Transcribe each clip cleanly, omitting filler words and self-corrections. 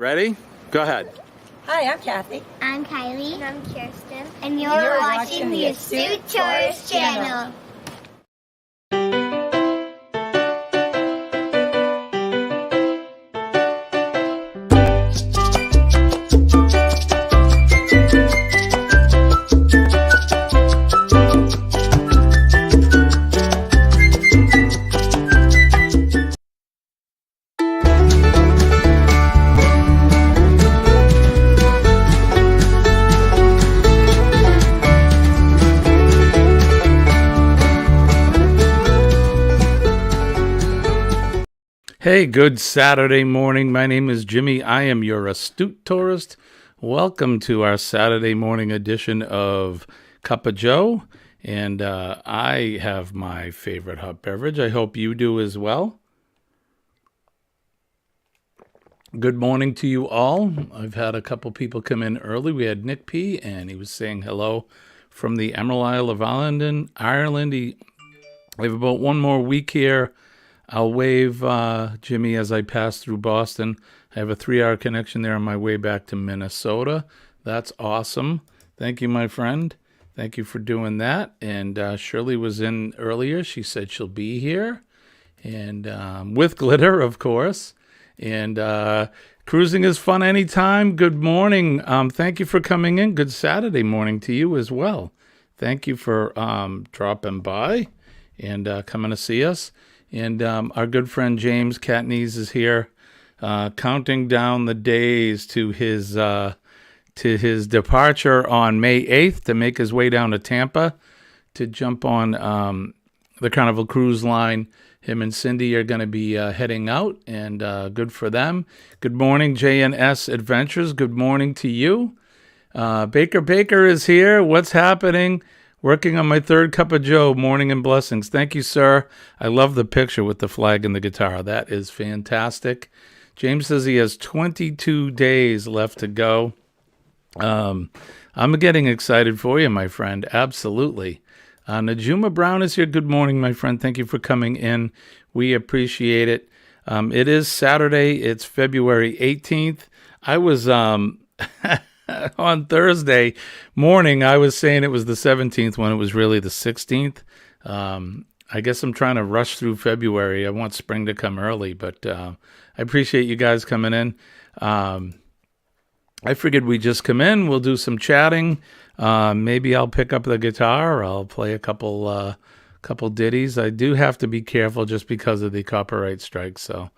Ready? Go ahead. Hi, I'm Kathy. I'm Kylie. And I'm Kirsten. And you're watching the Astute Tourist Channel. Hey, good Saturday morning. My name is Jimmy. I am your astute tourist. Welcome to our Saturday morning edition of Cup of Joe. And I have my favorite hot beverage. I hope you do as well. Good morning to you all. I've had a couple people come in early. We had Nick P. and he was saying hello from the Emerald Isle of Ireland. I have about one more week here. I'll wave Jimmy as I pass through Boston. I have a 3-hour connection there on my way back to Minnesota. That's awesome. Thank you, my friend. Thank you for doing that. And Shirley was in earlier. She said she'll be here. And with glitter, of course. And cruising is fun anytime. Good morning. Thank you for coming in. Good Saturday morning to you as well. Thank you for dropping by and coming to see us. And our good friend James Catneys is here, counting down the days to his departure on May 8th to make his way down to Tampa to jump on the Carnival Cruise Line. Him and Cindy are going to be heading out, and good for them. Good morning, J&S Adventures. Good morning to you. Baker is here. What's happening? Working on my third cup of Joe, morning and blessings. Thank you, sir. I love the picture with the flag and the guitar. That is fantastic. James says he has 22 days left to go. I'm getting excited for you, my friend. Absolutely. Najuma Brown is here. Good morning, my friend. Thank you for coming in. We appreciate it. It is Saturday. It's February 18th. I was... on Thursday morning, I was saying it was the 17th when it was really the 16th. I guess I'm trying to rush through February. I want spring to come early, but I appreciate you guys coming in. I figured we'd just come in. We'll do some chatting. Maybe I'll pick up the guitar. Or I'll play a couple ditties. I do have to be careful just because of the copyright strike, so...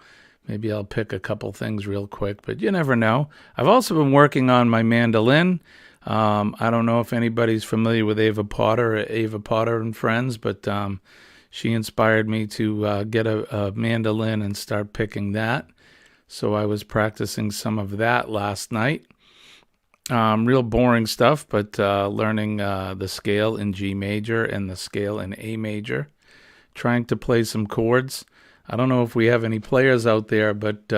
maybe I'll pick a couple things real quick, but you never know. I've also been working on my mandolin. I don't know if anybody's familiar with Ava Potter and Friends, but she inspired me to get a mandolin and start picking that. So I was practicing some of that last night. Real boring stuff, but learning the scale in G major and the scale in A major. Trying to play some chords. I don't know if we have any players out there, but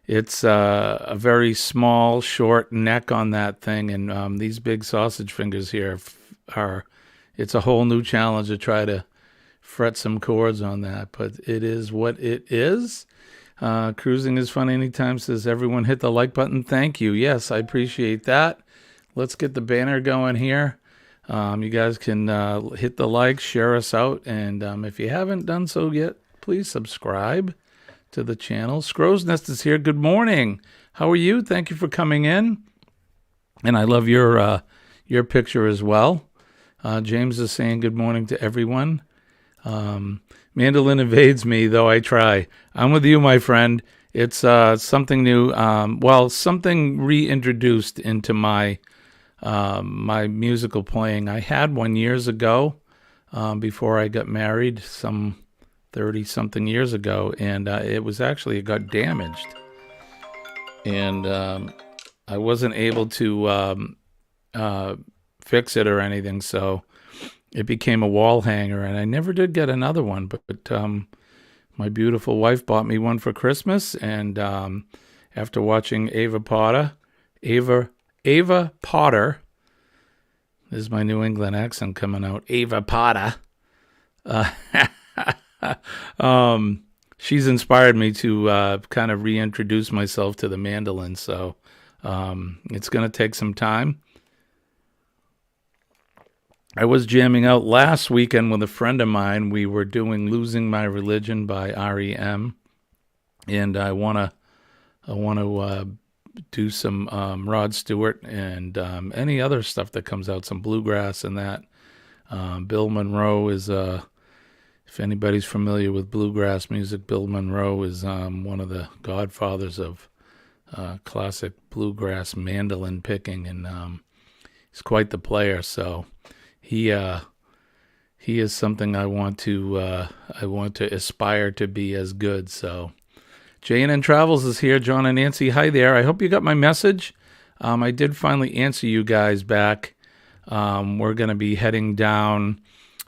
it's a very small, short neck on that thing, and these big sausage fingers here it's a whole new challenge to try to fret some chords on that, but it is what it is. Cruising is fun anytime, says everyone hit the like button. Thank you. Yes, I appreciate that. Let's get the banner going here. You guys can hit the like, share us out, and if you haven't done so yet, please subscribe to the channel. Scrow's Nest is here. Good morning. How are you? Thank you for coming in. And I love your picture as well. James is saying good morning to everyone. Mandolin evades me, though I try. I'm with you, my friend. It's something new. Something reintroduced into my my musical playing. I had one years ago before I got married, some 30-something years ago, and it got damaged. And I wasn't able to fix it or anything, so it became a wall hanger, and I never did get another one, but my beautiful wife bought me one for Christmas, and after watching Ava Potter, this is my New England accent coming out, Ava Potter, she's inspired me to kind of reintroduce myself to the mandolin. So it's going to take some time. I was jamming out last weekend with a friend of mine. We were doing "Losing My Religion" by REM, and I want to do some Rod Stewart and any other stuff that comes out, some bluegrass and that. Bill Monroe is, if anybody's familiar with bluegrass music, Bill Monroe is one of the godfathers of classic bluegrass mandolin picking, and he's quite the player. So he is something I want to aspire to be as good. So J&N Travels is here. John and Nancy, hi there. I hope you got my message. I did finally answer you guys back. We're going to be heading down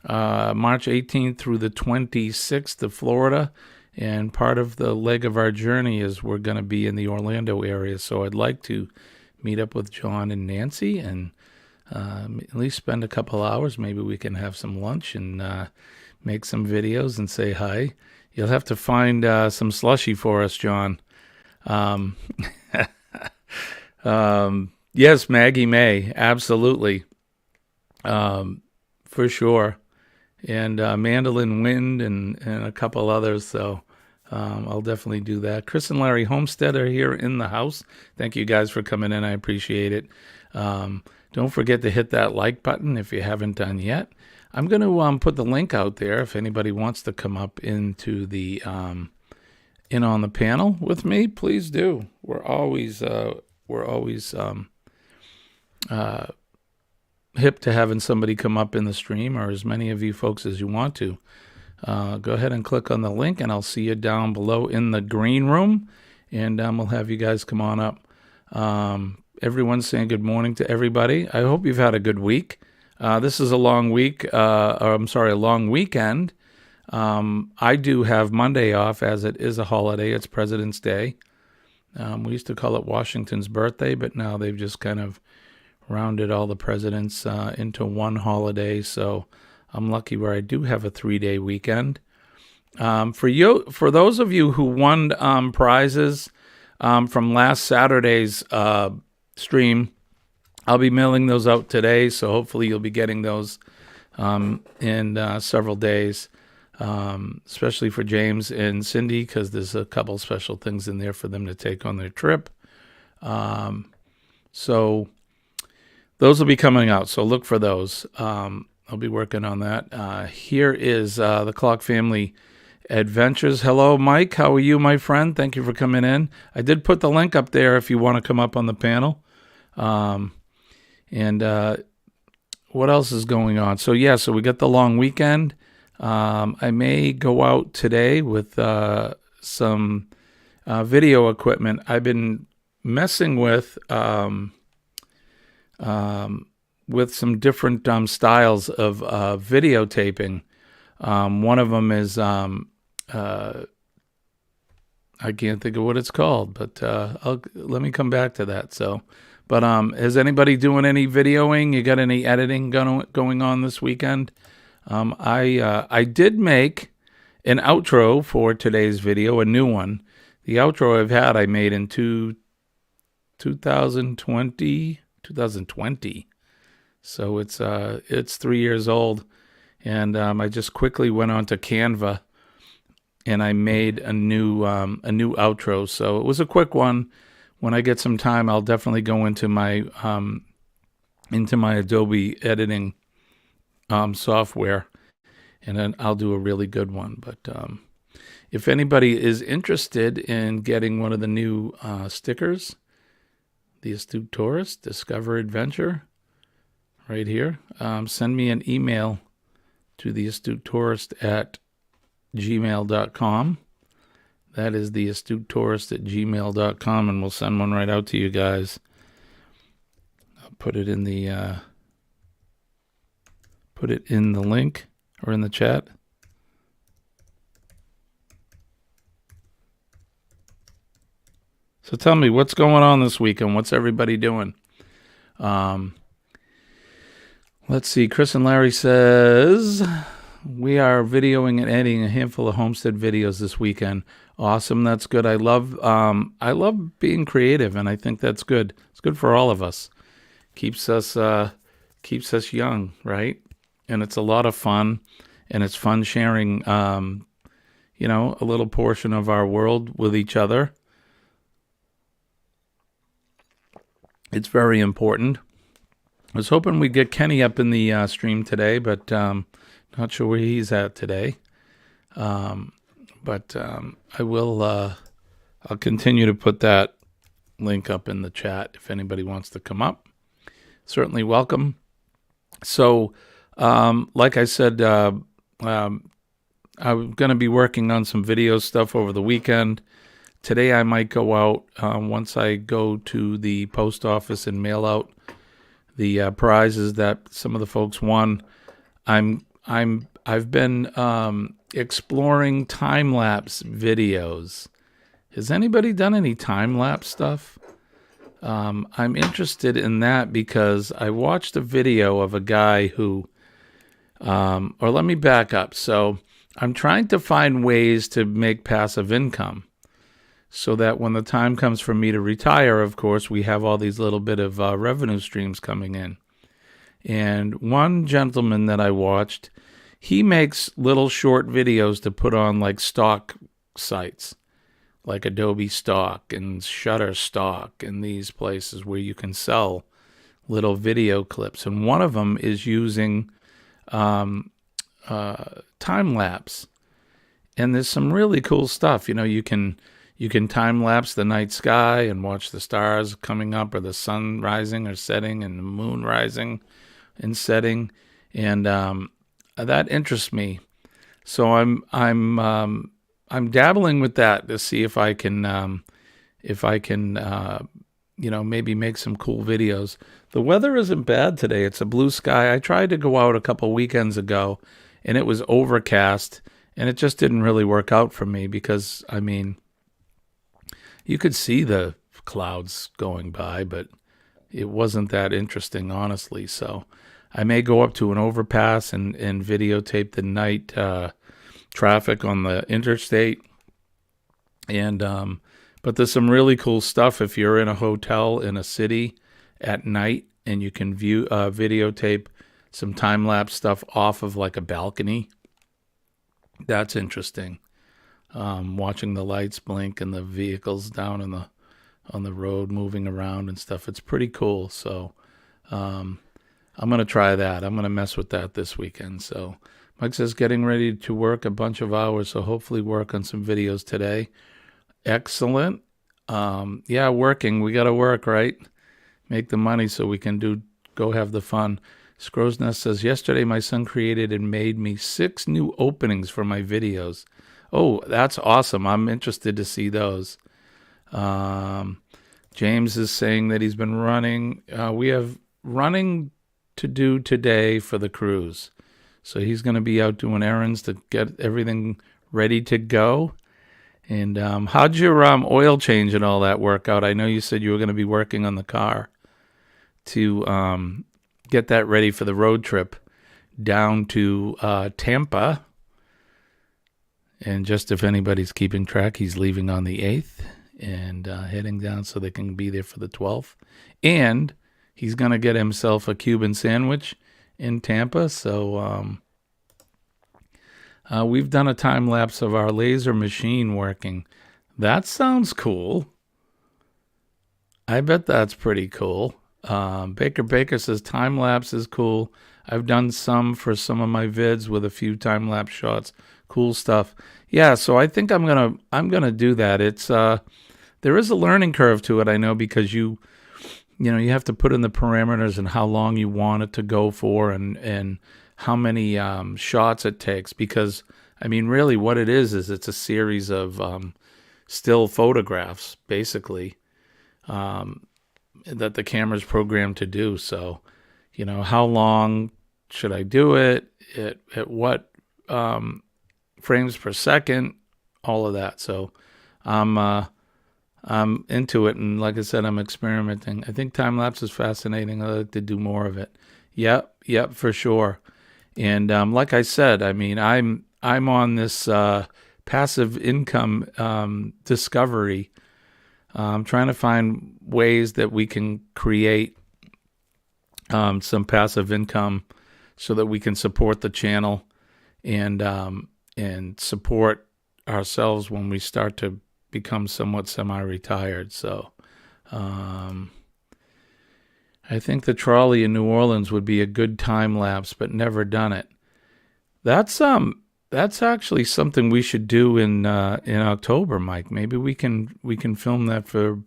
March 18th through the 26th to Florida. And part of the leg of our journey is we're going to be in the Orlando area. So I'd like to meet up with John and Nancy and at least spend a couple hours. Maybe we can have some lunch and make some videos and say hi. You'll have to find some slushy for us, John. Yes, Maggie May, absolutely, for sure. And Mandolin Wind and a couple others. So I'll definitely do that. Chris and Larry Homestead are here in the house. Thank you guys for coming in. I appreciate it. Don't forget to hit that like button if you haven't done yet. I'm going to put the link out there if anybody wants to come up into the in on the panel with me. Please do. We're always hip to having somebody come up in the stream, or as many of you folks as you want to. Go ahead and click on the link, and I'll see you down below in the green room, and we'll have you guys come on up. Everyone's saying good morning to everybody. I hope you've had a good week. This is a long week, a long weekend. I do have Monday off, as it is a holiday. It's President's Day. We used to call it Washington's birthday, but now they've just kind of rounded all the presidents into one holiday. So I'm lucky where I do have a 3-day weekend. For those of you who won prizes from last Saturday's stream, I'll be mailing those out today, so hopefully you'll be getting those in several days, especially for James and Cindy, because there's a couple special things in there for them to take on their trip. So those will be coming out, so look for those. I'll be working on that. Here is the Clock Family Adventures. Hello, Mike. How are you, my friend? Thank you for coming in. I did put the link up there if you want to come up on the panel. And what else is going on? So we got the long weekend. I may go out today with some video equipment. I've been messing with some different styles of videotaping. One of them is I can't think of what it's called, but let me come back to that. So. But is anybody doing any videoing? You got any editing going on this weekend? I did make an outro for today's video, a new one. The outro I made in 2020. So it's 3 years old, and I just quickly went onto Canva and I made a new outro. So it was a quick one. When I get some time, I'll definitely go into my Adobe editing software, and then I'll do a really good one. But if anybody is interested in getting one of the new stickers, the Astute Tourist Discover Adventure, right here, send me an email to theastutourist@gmail.com. That is theastutourist@gmail.com, and we'll send one right out to you guys. I'll put it in the link or in the chat. So tell me, what's going on this weekend? What's everybody doing? Let's see. Chris and Larry says, We are videoing and editing a handful of homestead videos this weekend. Awesome, that's good. I love being creative, and I think that's good. It's good for all of us. Keeps us young, right? And it's a lot of fun, and it's fun sharing, a little portion of our world with each other. It's very important. I was hoping we'd get Kenny up in the stream today, but not sure where he's at today. But I will. I'll continue to put that link up in the chat if anybody wants to come up. Certainly welcome. So, like I said, I'm going to be working on some video stuff over the weekend. Today I might go out once I go to the post office and mail out the prizes that some of the folks won. I've been exploring time-lapse videos. Has anybody done any time-lapse stuff? I'm interested in that because I watched a video of a guy who, or let me back up. So I'm trying to find ways to make passive income so that when the time comes for me to retire, of course, we have all these little bit of revenue streams coming in. And one gentleman that I watched, he makes little short videos to put on like stock sites, like Adobe Stock and Shutterstock and these places where you can sell little video clips. And one of them is using time lapse. And there's some really cool stuff. You can time lapse the night sky and watch the stars coming up, or the sun rising or setting, and the moon rising and setting, and that interests me. So I'm dabbling with that to see if I can maybe make some cool videos. The weather isn't bad today. It's a blue sky. I tried to go out a couple weekends ago, and it was overcast, and it just didn't really work out for me because, you could see the clouds going by, but it wasn't that interesting, honestly. So I may go up to an overpass and videotape the night traffic on the interstate. And but there's some really cool stuff if you're in a hotel in a city at night and you can videotape some time-lapse stuff off of like a balcony. That's interesting. Watching the lights blink and the vehicles down on the road moving around and stuff. It's pretty cool. So I'm going to try that. I'm going to mess with that this weekend. So Mike says getting ready to work a bunch of hours, so hopefully work on some videos today. Excellent. Yeah, working. We got to work, right? Make the money so we can go have the fun. Scrow's Nest says, yesterday my son created and made me 6 new openings for my videos. Oh, that's awesome. I'm interested to see those. James is saying that he's been running. We have running to do today for the cruise. So he's going to be out doing errands to get everything ready to go. And how'd your oil change and all that work out? I know you said you were going to be working on the car to get that ready for the road trip down to Tampa. And just if anybody's keeping track, he's leaving on the 8th and heading down so they can be there for the 12th. And he's going to get himself a Cuban sandwich in Tampa. So we've done a time lapse of our laser machine working. That sounds cool. I bet that's pretty cool. Baker says time lapse is cool. I've done some for some of my vids with a few time lapse shots. Cool stuff. Yeah, so I think I'm gonna do that. It's there is a learning curve to it, I know, because you have to put in the parameters and how long you want it to go for and how many shots it takes. Because really what it is it's a series of still photographs, basically, that the camera's programmed to do. So, how long should I do it? At what frames per second? All of that. So, I'm into it, and like I said, I'm experimenting. I think time lapse is fascinating. I like to do more of it. Yep, for sure. And like I said, I mean, I'm on this passive income discovery. I'm trying to find ways that we can create some passive income so that we can support the channel and support ourselves when we start to become somewhat semi-retired. So I think the trolley in New Orleans would be a good time lapse, but never done it. That's actually something we should do in October, Mike. Maybe we can film that for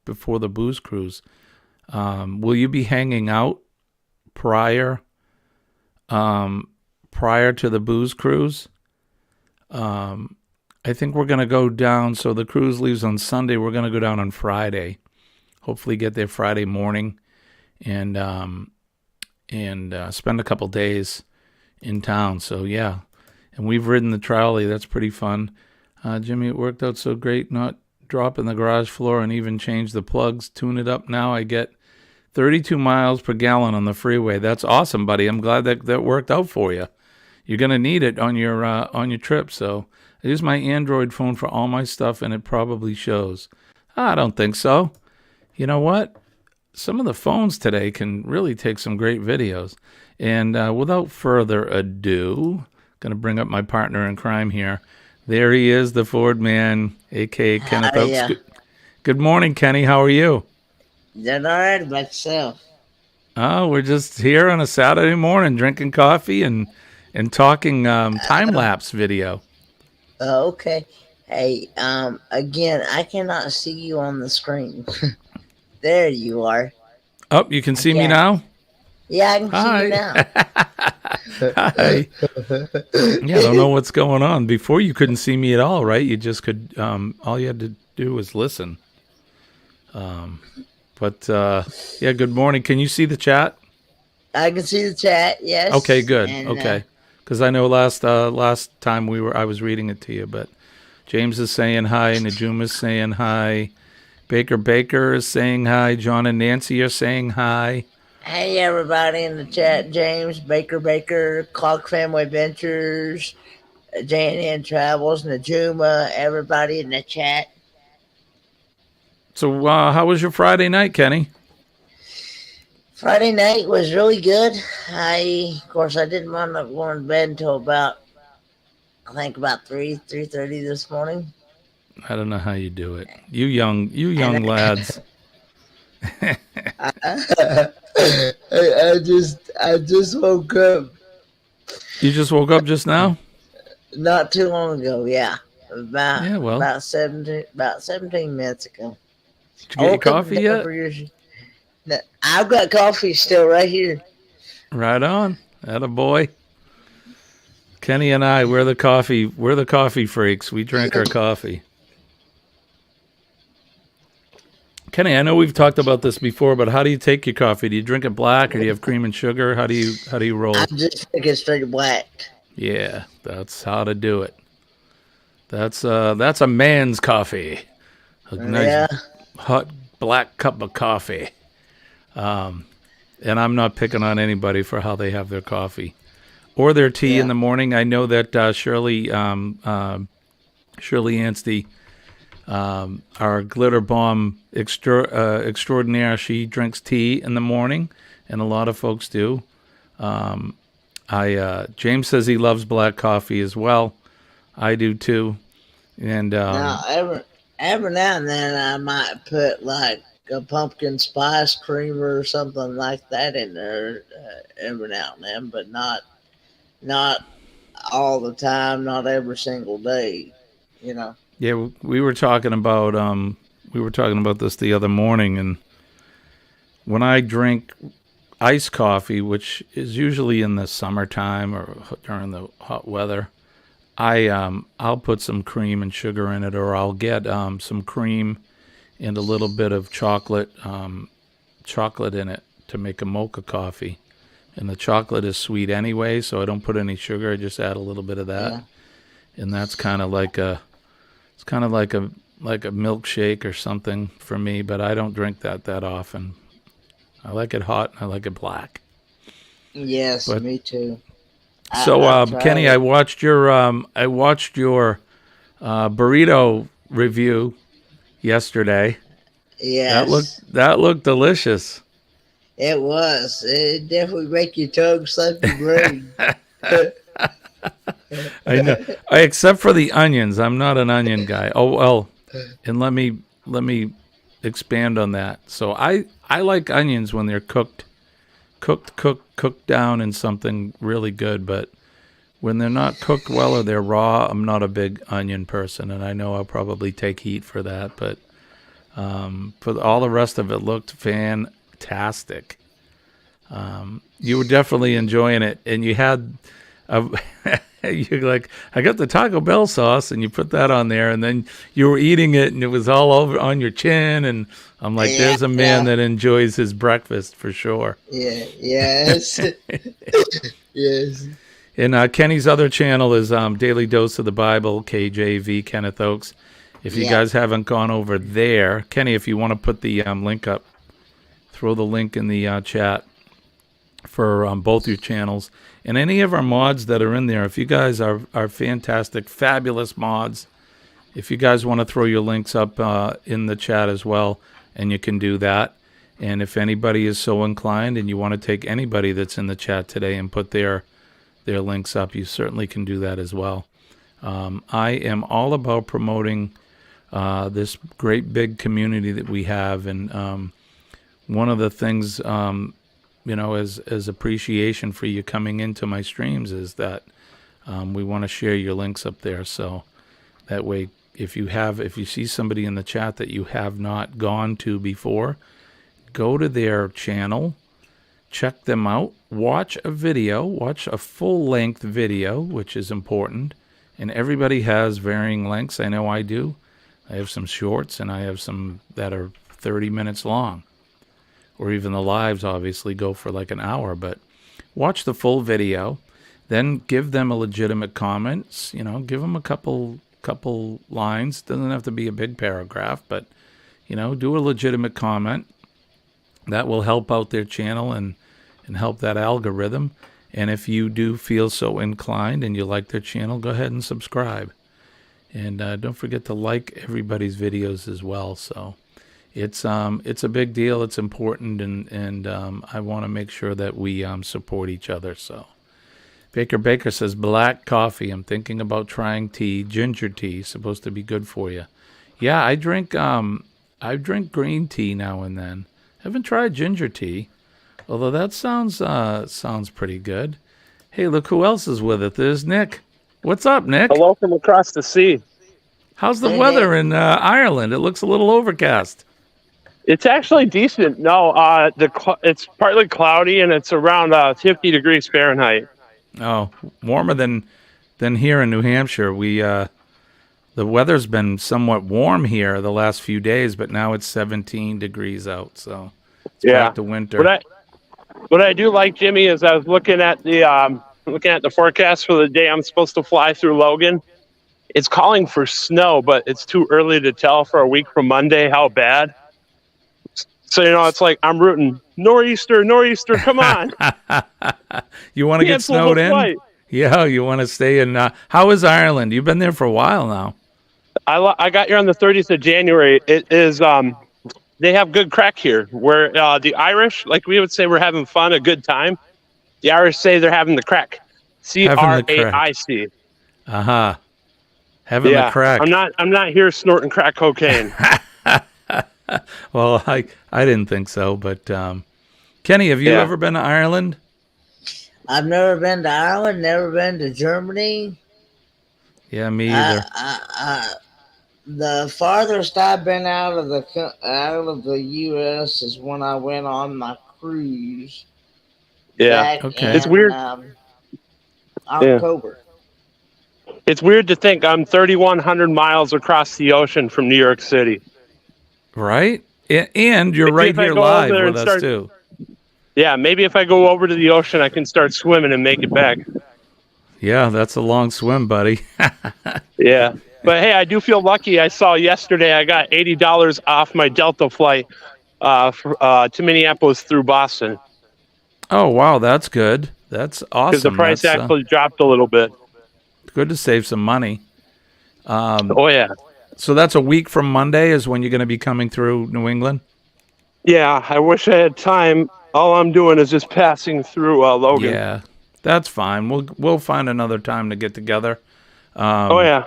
before the booze cruise. Will you be hanging out prior prior to the booze cruise? I think we're gonna go down. So the cruise leaves on Sunday. We're gonna go down on Friday. Hopefully, get there Friday morning, and spend a couple days in town. So yeah, and we've ridden the trolley. That's pretty fun. Jimmy, it worked out so great. Not dropping the garage floor and even change the plugs. Tune it up now. I get 32 miles per gallon on the freeway. That's awesome, buddy. I'm glad that worked out for you. You're gonna need it on your trip. So I use my Android phone for all my stuff, and it probably shows. I don't think so. You know what? Some of the phones today can really take some great videos. And without further ado, going to bring up my partner in crime here. There he is, the Ford man, a.k.a. Kenneth Oakes. Yeah. Good morning, Kenny. How are you? Done all right about yourself. Oh, we're just here on a Saturday morning drinking coffee and talking time-lapse video. Okay. Hey, again, I cannot see you on the screen. There you are. Oh, you can see me Yeah. now? Yeah, I can Hi. see you now. Hi. Yeah, I don't know what's going on. Before you couldn't see me at all, right? You just could, all you had to do was listen. But yeah, good morning. Can you see the chat? I can see the chat, yes. Okay, good. And, Okay. Because I know last time I was reading it to you, but James is saying hi, Najum is saying hi, Baker is saying hi, John and Nancy are saying hi. Hey, everybody in the chat. James, Baker, Clock Family Adventures, J&N Travels, Najuma, everybody in the chat. So how was your Friday night, Kenny? Friday night was really good. Of course, I didn't wind up going to bed until about 3:30 this morning. I don't know how you do it. You young lads. I just woke up You just woke up just now? not too long ago. Yeah, about 17 minutes ago. Did you get your coffee yet? I've got coffee still right here. Right on. Attaboy. Kenny and I, we're the coffee freaks. We drink our coffee. Kenny, I know we've talked about this before, but how do you take your coffee? Do you drink it black or do you have cream and sugar? How do you roll? I just drink it straight black. Yeah, that's how to do it. That's a man's coffee. A nice hot black cup of coffee. And I'm not picking on anybody for how they have their coffee or their tea in the morning. I know that Shirley Anstey, our glitter bomb extraordinaire, she drinks tea in the morning, and a lot of folks do. James says he loves black coffee as well. I do too. And now every now and then I might put like a pumpkin spice creamer or something like that in there every now and then, but not all the time, not every single day, you know. Yeah, we were talking about this the other morning, and when I drink iced coffee, which is usually in the summertime or during the hot weather, I'll put some cream and sugar in it, or I'll get some cream and a little bit of chocolate in it to make a mocha coffee. And the chocolate is sweet anyway, so I don't put any sugar. I just add a little bit of that, and that's kind of like a milkshake or something for me. But I don't drink that often. I like it hot and I like it black. Yes, But me too. so, I've tried Kenny, it. I watched your burrito review yesterday. Yes, That looked delicious. it was. It definitely make your tongue slap your brain. I know, except for the onions. I'm not an onion guy. Oh well, and let me expand on that. So I like onions when they're cooked down in something really good, but when they're not cooked well or they're raw, I'm not a big onion person, and I know I'll probably take heat for that. But for all the rest of it, looked fantastic. You were definitely enjoying it, and you had a, you like I got the Taco Bell sauce, and you put that on there, and then you were eating it, and it was all over on your chin, and I'm like, Yeah, there's a man yeah, that enjoys his breakfast for sure. yeah, yes, yes, And Kenny's other channel is Daily Dose of the Bible, KJV, Kenneth Oaks. If you yeah, guys haven't gone over there, Kenny, if you want to put the link up, throw the link in the chat for both your channels. And any of our mods that are in there, if you guys are fantastic, fabulous mods, if you guys want to throw your links up in the chat as well, and you can do that. And if anybody is so inclined and you want to take anybody that's in the chat today and put their links up, you certainly can do that as well. I am all about promoting this great big community that we have, and one of the things, as appreciation for you coming into my streams is that we want to share your links up there. So that way, if you see somebody in the chat that you have not gone to before, go to their channel, check them out, watch a full-length video, which is important. And everybody has varying lengths. I know I do. I have some shorts, and I have some that are 30 minutes long. Or even the lives obviously go for like an hour. But watch the full video, then give them a legitimate comment. Give them a couple lines. Doesn't have to be a big paragraph, but do a legitimate comment. That will help out their channel and help that algorithm. And if you do feel so inclined and you like their channel, go ahead and subscribe. And don't forget to like everybody's videos as well. So it's a big deal. It's important, and I want to make sure that we support each other. So Baker says black coffee. I'm thinking about trying tea. Ginger tea, supposed to be good for you. Yeah, I drink green tea now and then. Haven't tried ginger tea, although that sounds pretty good. Hey, look who else is with it. There's Nick. What's up, Nick? Hello from across the sea. How's the Hey, weather Nick. in Ireland? It looks a little overcast. It's actually decent. No, it's partly cloudy and it's around 50 degrees Fahrenheit. Oh, warmer than here in New Hampshire. The weather's been somewhat warm here the last few days, but now it's 17 degrees out, so it's back to winter. What I do like, Jimmy, is I was looking at the forecast for the day I'm supposed to fly through Logan. It's calling for snow, but it's too early to tell for a week from Monday how bad. So, it's like I'm rooting nor'easter, come on. You want to get Cancel snowed the in? flight. Yeah, you want to stay in. How is Ireland? You've been there for a while now. I got here on the 30th of January. It is they have good crack here. Where the Irish, like we would say, we're having fun, a good time. The Irish say they're having the crack. CRAIC. Uh-huh. Having the crack. I'm not here snorting crack cocaine. Well, I didn't think so, but Kenny, have you ever been to Ireland? I've never been to Ireland, never been to Germany. Yeah, me either. The farthest I've been out of the U.S. is when I went on my cruise. Yeah, okay. It's weird. October. It's weird to think I'm 3,100 miles across the ocean from New York City. Right? And you're right here live with us, too. Yeah, maybe if I go over to the ocean, I can start swimming and make it back. Yeah, that's a long swim, buddy. Yeah. But, hey, I do feel lucky. I saw yesterday I got $80 off my Delta flight to Minneapolis through Boston. Oh, wow, that's good. That's because the awesome. price That's actually dropped a little bit. good to save some money. Oh yeah, So that's a week from Monday is when you're going to be coming through New England? yeah. I wish I had time. All I'm doing is just passing through Logan. Yeah, that's fine. We'll find another time to get together. Oh yeah.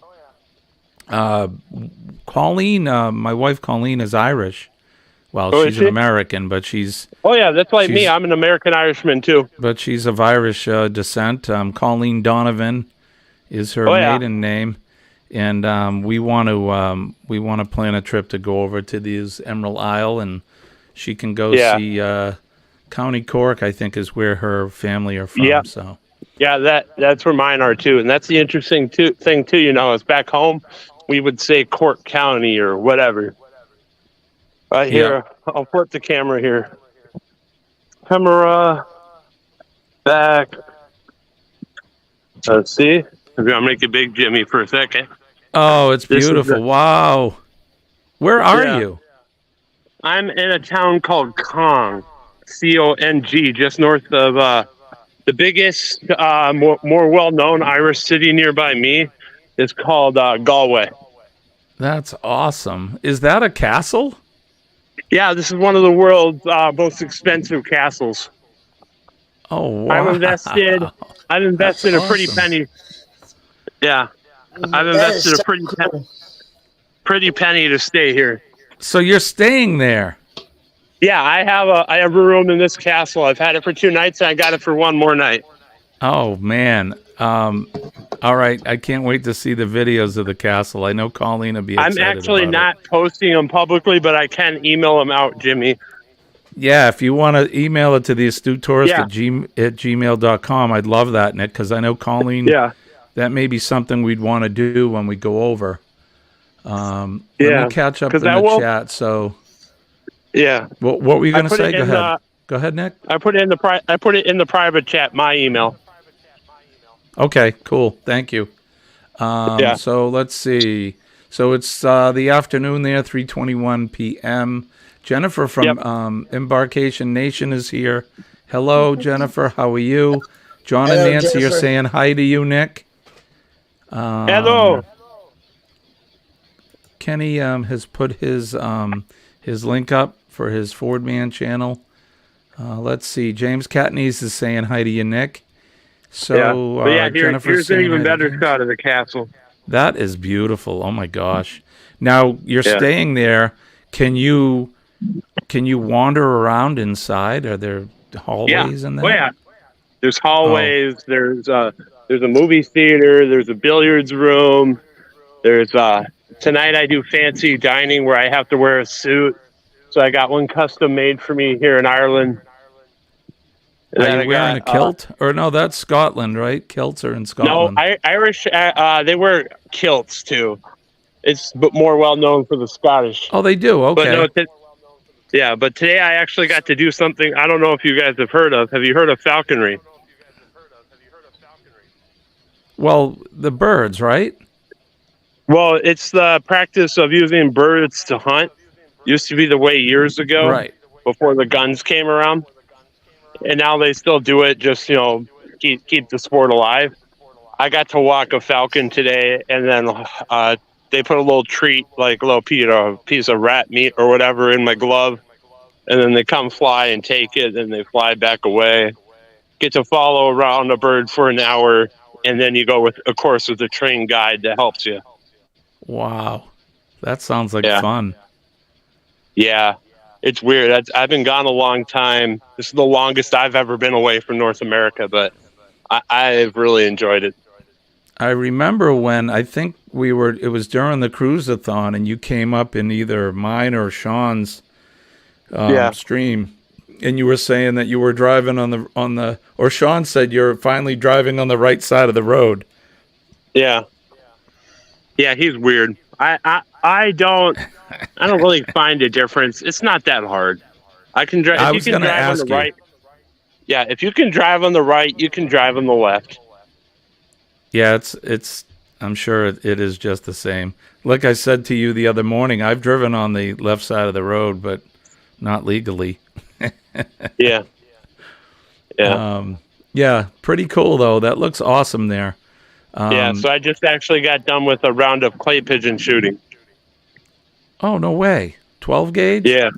Colleen, my wife Colleen is Irish. Well, Oh, is she's an she? American, but she's Oh yeah, that's like me. she's I'm an American Irishman too. of Irish descent. Colleen Donovan is her Oh yeah. maiden name, and we want to plan a trip to go over to these Emerald Isle, and she can go Yeah. see County Cork. I think is where her family are from. Yeah. So Yeah, that's where mine are too, and that's the interesting thing too. Is back home, we would say Cork County or whatever. Here, I'll put the camera here. Camera back. Let's see. I'm gonna make it big, Jimmy, for a second. oh, it's This is beautiful. the- Wow, where are Yeah. you? I'm in a town called Cong, Cong, just north of the biggest, more well-known Irish city nearby me. Is called Galway. That's awesome. Is that a castle? Yeah, this is one of the world's most expensive castles. Oh, wow. I've invested a pretty awesome. penny. Yeah, I've That is invested a so pretty cool. pretty penny to stay here. So you're staying there. Yeah, I have a room in this castle. I've had it for 2 nights, and I got it for one more night. Oh, man. All right. I can't wait to see the videos of the castle. I know Colleen will be excited I'm actually about not it. posting them publicly, but I can email them out, Jimmy. Yeah, if you want to email it to the astute tourist Yeah. at gmail.com, I'd love that, Nick, because I know Colleen, Yeah, that may be something we'd want to do when we go over. Let Yeah, me catch up 'cause in I the will- chat. So yeah. what were you going to put say? it Go in ahead. Go ahead, Nick. I put it in the private chat. My email. Okay, cool. Thank you. Yeah. So let's see. So it's the afternoon there, 3:21 p.m. Jennifer from Yep. Embarkation Nation is here. Hello, Jennifer. How are you? John Hello, and Nancy are Jennifer. saying hi to you, Nick. Hello. Kenny has put his link up for his Ford Man channel. Let's see. James Catnese is saying hi to you, Nick. So Yeah, but yeah. Jennifer's Here's an saying even hi to better James. shot of the castle. That is beautiful. Oh my gosh. Now you're Yeah. staying there. Can you wander around inside? Are there hallways in there? Oh yeah. There's hallways. There's a movie theater. There's a billiards room. There's tonight I do fancy dining where I have to wear a suit. So I got one custom made for me here in Ireland. And then Are I you wearing a got, kilt? Or no, that's Scotland, right? Kilts are in Scotland. No, Irish. They wear kilts too. It's but more well known for the Scottish. Oh, they do. Okay. But no, yeah. But today I actually got to do something I don't know if you guys have heard of. Have you heard of falconry? Well, the birds, right? Well, it's the practice of using birds to hunt. Used to be the way years ago, Right. before the guns came around, and now they still do it. Just keep the sport alive. I got to walk a falcon today, and then they put a little treat, like a little piece of rat meat or whatever, in my glove, and then they come fly and take it, and they fly back away. Get to follow around a bird for an hour, and then you go with a trained guide that helps you. Wow. That sounds like Yeah. fun. Yeah, it's weird. I've been gone a long time. This is the longest I've ever been away from North America, but I've really enjoyed it. I remember when it was during the cruise-a-thon and you came up in either mine or Sean's stream, and you were saying that you were driving or Sean said you're finally driving on the right side of the road. Yeah. Yeah, he's weird. I don't really find a difference. It's not that hard. I can drive. I If was you can gonna drive on ask the you. right. Yeah, if you can drive on the right, you can drive on the left. Yeah, it's I'm sure it is just the same. Like I said to you the other morning, I've driven on the left side of the road, but not legally. Yeah. Yeah. Yeah, pretty cool though. That looks awesome there. Yeah, so I just actually got done with a round of clay pigeon shooting. Oh, no way. 12 gauge? Yeah.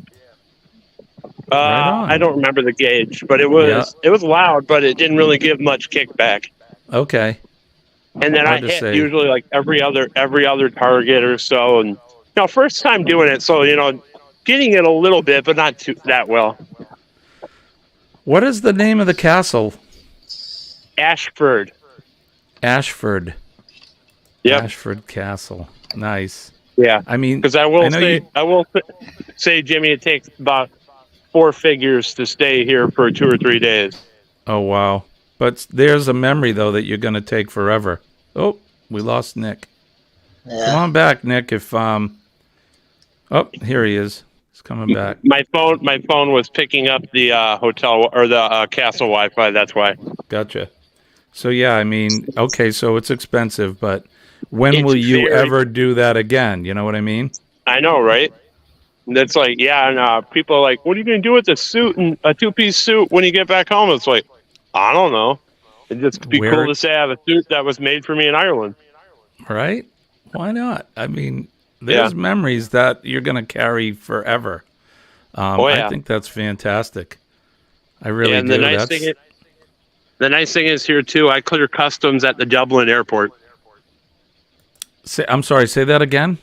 Right I on. don't remember the gauge, but it Yeah. was loud, but it didn't really give much kickback. Okay. And then I Hard to hit say. usually like every other target or so, and first time doing it, so getting it a little bit, but not too that well. What is the name of the castle? Ashford. Ashford. Yep. Ashford Castle. Nice. Yeah. I mean, Because I will say, Jimmy, it takes about 4 figures to stay here for 2 or 3 days. Oh, wow. But there's a memory, though, that you're going to take forever. Oh, we lost Nick. Yeah. Come on back, Nick. Oh, here he is. He's coming back. My phone was picking up the hotel or the castle Wi-Fi. That's why. Gotcha. So, yeah, I mean, okay, so it's expensive, but when It's will you very- ever do that again? You know what I mean? I know, right? That's like, yeah, and people are like, what are you going to do with a suit and a 2-piece suit when you get back home? It's like, I don't know. It'd just be cool to say I have a suit that was made for me in Ireland. Right? Why not? I mean, there's memories that you're going to carry forever. I think that's fantastic. I really and do. The nice thing is here, too, I clear customs at the Dublin airport. I'm sorry, say that again?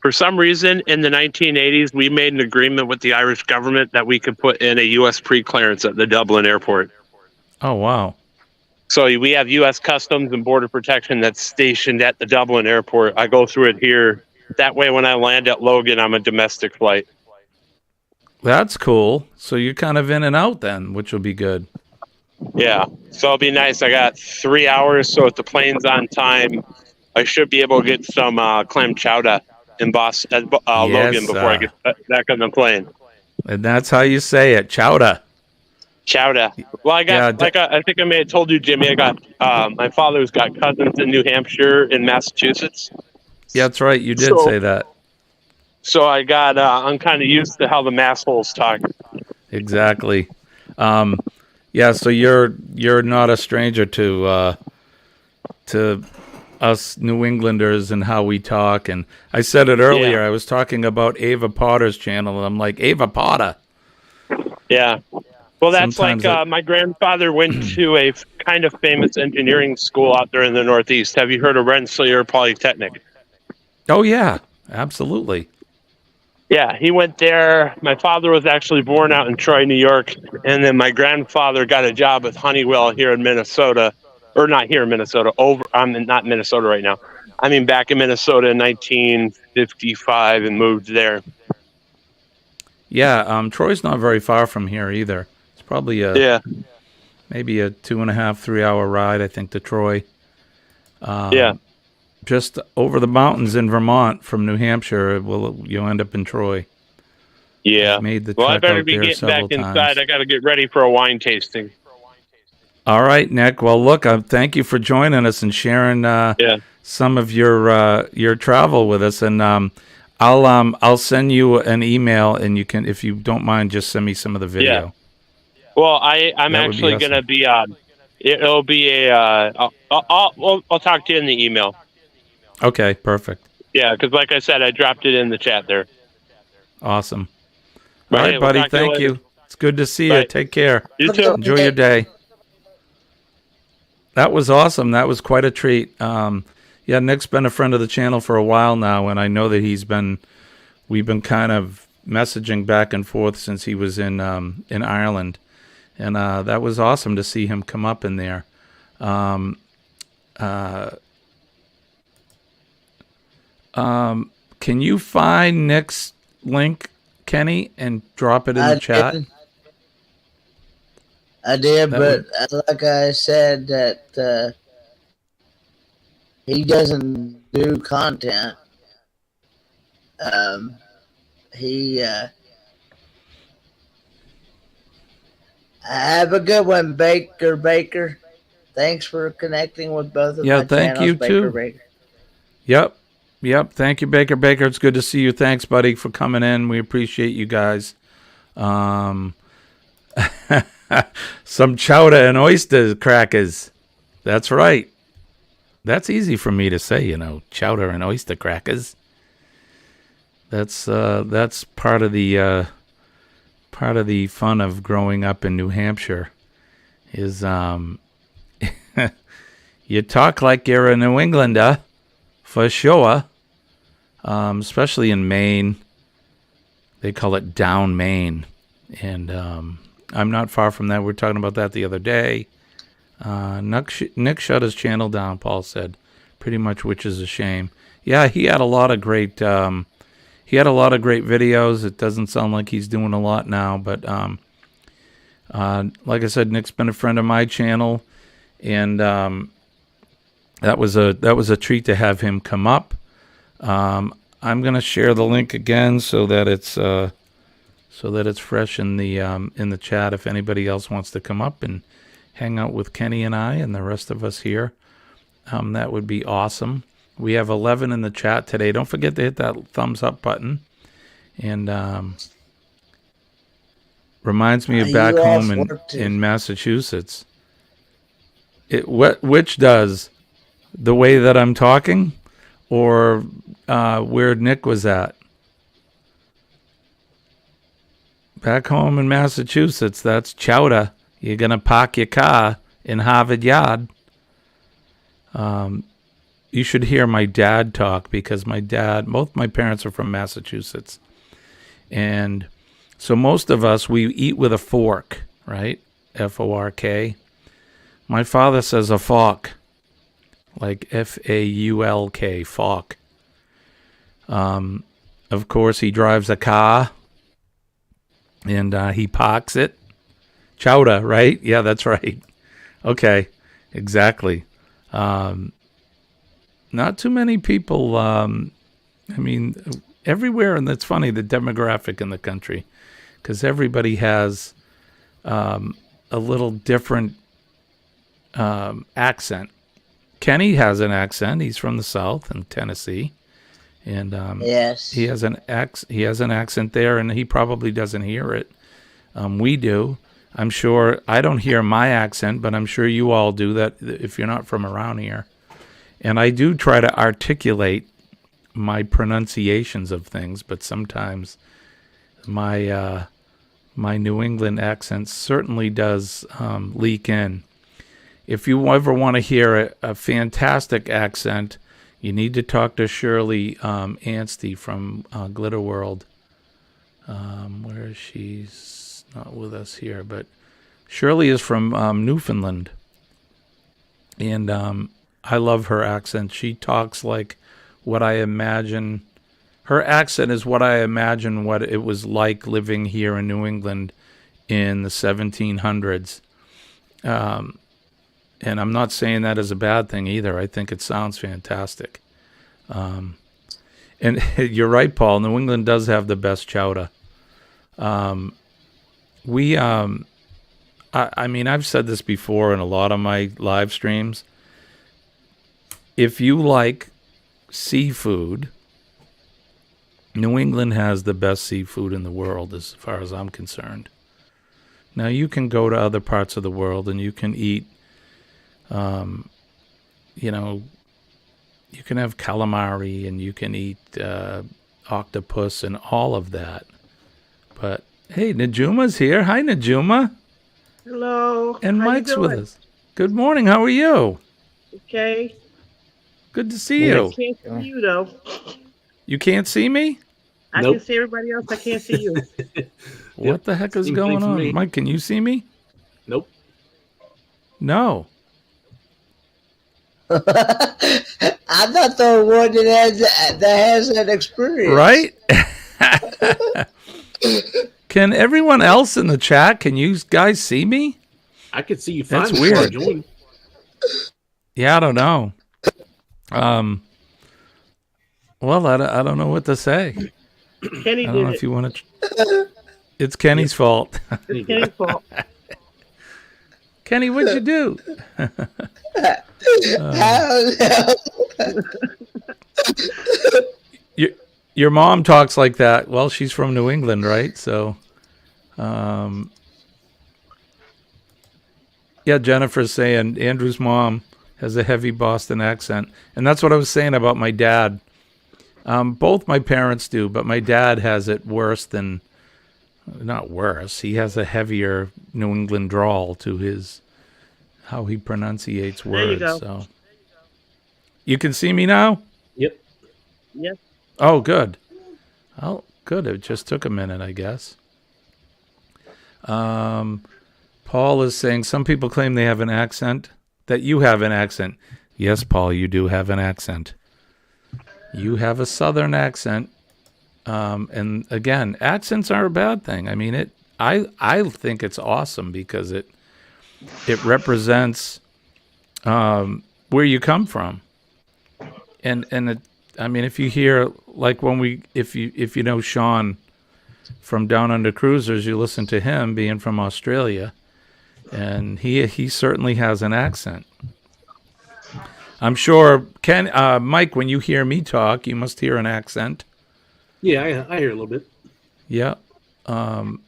For some reason, in the 1980s, we made an agreement with the Irish government that we could put in a U.S. pre-clearance at the Dublin airport. Oh, wow. So we have U.S. Customs and Border Protection that's stationed at the Dublin airport. I go through it here. That way, when I land at Logan, I'm a domestic flight. That's cool. So you're kind of in and out then, which will be good. Yeah, so it'll be nice. I got 3 hours, so if the plane's on time, I should be able to get some clam chowder in Logan before I get back on the plane. And that's how you say it, chowder. Chowder. Well, I got I think I may have told you, Jimmy. I got my father's got cousins in New Hampshire and Massachusetts. Yeah, that's right. You did say that. So I got I'm kind of used to how the massholes talk. Exactly. Yeah, so you're not a stranger to us New Englanders and how we talk. And I said it earlier. Yeah. I was talking about Ava Potter's channel, and I'm like, Ava Potter. Yeah. Well, that's Sometimes like my grandfather went to a kind of famous engineering school out there in the Northeast. Have you heard of Rensselaer Polytechnic? Oh, yeah, absolutely. Yeah, he went there. My father was actually born out in Troy, New York. And then my grandfather got a job with Honeywell here in Minnesota. Or not here in Minnesota. I'm not in Minnesota right now. I mean, back in Minnesota in 1955 and moved there. Yeah, Troy's not very far from here either. It's probably maybe a 2.5, 3 hour ride, I think, to Troy. Just over the mountains in Vermont from New Hampshire, you'll end up in Troy. Yeah. I've made the Well, I trek better out be there getting back several inside. times. I got to get ready for a wine tasting. All right, Nick. Well, look, thank you for joining us and sharing some of your travel with us. And I'll send you an email, and you can, if you don't mind, just send me some of the video. Yeah. Well, I'm actually going to be it'll be I'll talk to you in the email. Okay, perfect. Yeah, because like I said, I dropped it in the chat there. Awesome. All All right, buddy. Thank you. It's good to see you. Right. Take care. You too. Enjoy your day. That was awesome. That was quite a treat. Nick's been a friend of the channel for a while now, and I know that we've been kind of messaging back and forth since he was in Ireland, and that was awesome to see him come up in there. Can you find Nick's link, Kenny, and drop it in the chat? I did, but like I said, that he doesn't do content. Have a good one, Baker. Thanks for connecting with both of my thank channels, you Baker. too. Yep. Thank you, Baker. It's good to see you. Thanks, buddy, for coming in. We appreciate you guys. Some chowder and oyster crackers. That's right. That's easy for me to say, chowder and oyster crackers. That's part of the fun of growing up in New Hampshire. Is you talk like you're a New Englander, for sure. Especially in Maine, they call it down Maine, and I'm not far from that. We were talking about that the other day. Nick shut his channel down, Paul said, pretty much, which is a shame. Yeah, he had a lot of great videos. It doesn't sound like he's doing a lot now, but like I said, Nick's been a friend of my channel, and that was a treat to have him come up. I'm gonna share the link again so that it's fresh in the chat. If anybody else wants to come up and hang out with Kenny and I and the rest of us here, that would be awesome. We have 11 in the chat today. Don't forget to hit that thumbs up button. And reminds me of back home in Massachusetts. Which does? The way that I'm talking, or where Nick was at? Back home in Massachusetts, that's chowder. You're going to park your car in Harvard Yard. You should hear my dad talk, because both my parents are from Massachusetts. And so most of us, we eat with a fork, right? F-O-R-K. My father says a fork, like F-A-U-L-K, fork. Of course, he drives a car, and he parks it. Chowder, right? Yeah, that's right. Okay, exactly. Not too many people, everywhere, and it's funny, the demographic in the country, because everybody has a little different accent. Kenny has an accent. He's from the South in Tennessee, and yes, he has an accent there, and he probably doesn't hear it. We do. I'm sure I don't hear my accent, but I'm sure you all do that if you're not from around here. And I do try to articulate my pronunciations of things, but sometimes my New England accent certainly does leak in. If you ever want to hear a fantastic accent, you need to talk to Shirley Anstey from Glitter World. Where is she? She's not with us here, but Shirley is from Newfoundland, and I love her accent. She talks like what I imagine. Her accent is what I imagine what it was like living here in New England in the 1700s. And I'm not saying that as a bad thing either. I think it sounds fantastic. And you're right, Paul. New England does have the best chowder. I've said this before in a lot of my live streams. If you like seafood, New England has the best seafood in the world as far as I'm concerned. Now, you can go to other parts of the world and you can eat, you can have calamari and you can eat octopus and all of that. But, hey, Najuma's here. Hi, Najuma. Hello. And How you Mike's with doing? us. Good morning. How are you? Okay. Good to see you. I can't see you though. You can't see me? I Nope. can see everybody else. I can't see you. What the heck is Same going thing for on? me. Mike, can you see me? Nope. No. I'm not the one that has that experience. Right? Can everyone else in the chat, can you guys see me? I could see you fine. That's before I weird. joined. Yeah, I don't know. Well, I don't know what to say. Kenny I don't know did if it. you want to. It's Kenny's fault. Kenny's fault. Kenny, what'd you do? Your mom talks like that. Well, she's from New England, right? So, Yeah, Jennifer's saying Andrew's mom has a heavy Boston accent. And that's what I was saying about my dad. Both my parents do, but my dad has it worse than, not worse. He has a heavier New England drawl to his, how he pronunciates There you words. go. So you can see me now? Yep. Yes. Oh, good. Oh, good. It just took a minute, I guess. Paul is saying some people claim they have an accent, that you have an accent. Yes, Paul, you do have an accent. You have a Southern accent. And again, accents are a bad thing. I mean, I think it's awesome because it represents where you come from. And I mean, if you hear, like if you know Sean from Down Under Cruisers, you listen to him being from Australia, and he certainly has an accent. I'm sure, Mike, when you hear me talk, you must hear an accent. Yeah, I hear a little bit. Yeah. And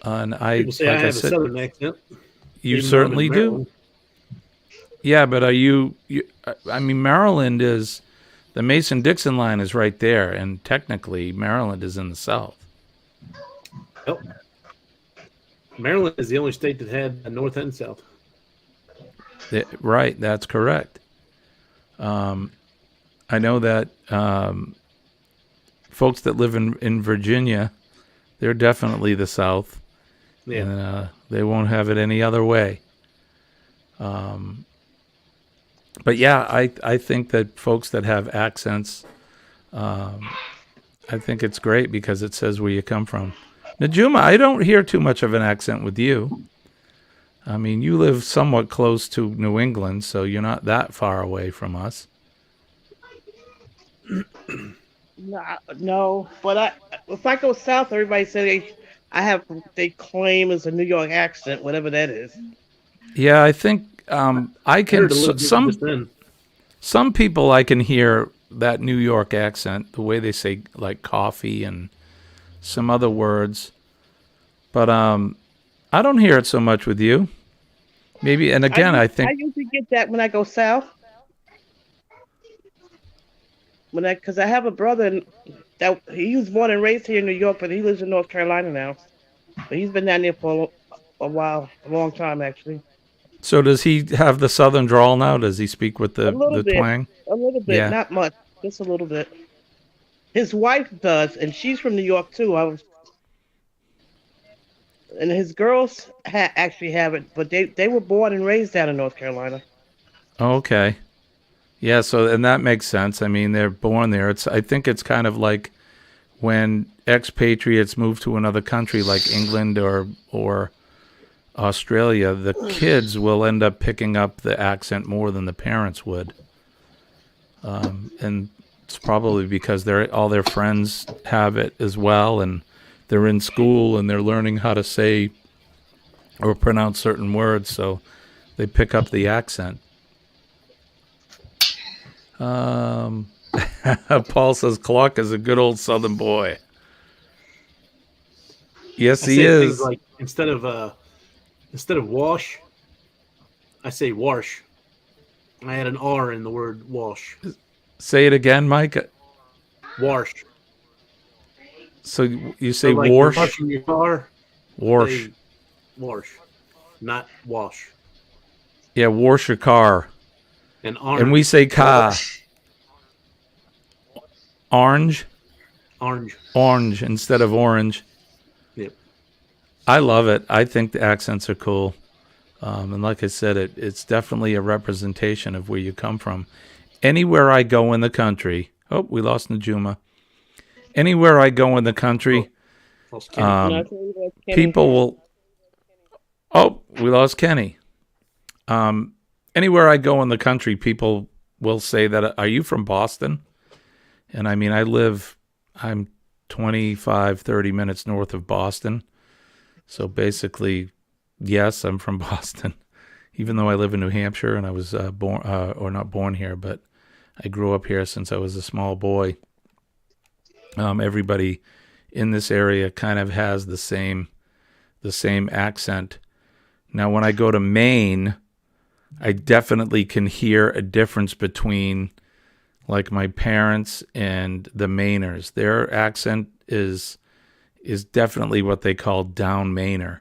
People say like I I have said, a Southern accent. you even though I'm in certainly do. Maryland. Yeah, but are you? I mean, Maryland is, the Mason-Dixon line is right there, and technically Maryland is in the South. Oh. Maryland is the only state that had a North and South. Right, that's correct. I know that folks that live in Virginia, they're definitely the South, Yeah. and they won't have it any other way. But yeah, I think that folks that have accents, I think it's great because it says where you come from. Najuma, I don't hear too much of an accent with you. I mean, you live somewhat close to New England, so you're not that far away from us. No, but if I go south, everybody says they claim it's a New York accent, whatever that is. Yeah, I think I I can. heard a little bit just then. Some people I can hear that New York accent, the way they say like coffee and some other words, but I don't hear it so much with you. Maybe, and again, I I think usually get that when I go south. Because I have a brother that he was born and raised here in New York, but he lives in North Carolina now. But he's been down there for a while, a long time actually. so. Does he have the Southern drawl now? Does he speak with A little the bit, twang? a little bit, Yeah. not much, just a little bit. His wife does, and she's from New York too. And his girls actually have it, but they were born and raised down in North Carolina. Okay. Yeah, so and that makes sense. I mean, they're born there. I think it's kind of like when expatriates move to another country like England or Australia, the kids will end up picking up the accent more than the parents would. And it's probably because all their friends have it as well, and they're in school and they're learning how to say or pronounce certain words, so they pick up the accent. Paul says Clark is a good old Southern boy. Yes, I he say is. things like instead of wash, I say wash. I add an R in the word wash. Say it again, Mike. Wash. So you So say like you're wash? washing your car. Wash. say Wash, not wash. Yeah, wash your car. And orange. And we say car. Orange? Orange. Orange instead of orange. Yep. I love it. I think the accents are cool. And like I said, it's definitely a representation of where you come from. Anywhere I go in the country. Oh, we lost Najuma. Anywhere I go in the country, Lost Kenny. people will. Oh, we lost Kenny. Anywhere I go in the country, people will say that, are you from Boston? And I mean, I'm 25, 30 minutes north of Boston. So basically, yes, I'm from Boston, even though I live in New Hampshire and I was born, or not born here, but I grew up here since I was a small boy. Everybody in this area kind of has the same accent. Now, when I go to Maine, I definitely can hear a difference between like my parents and the Mainers. Their accent is definitely what they call down Mainer.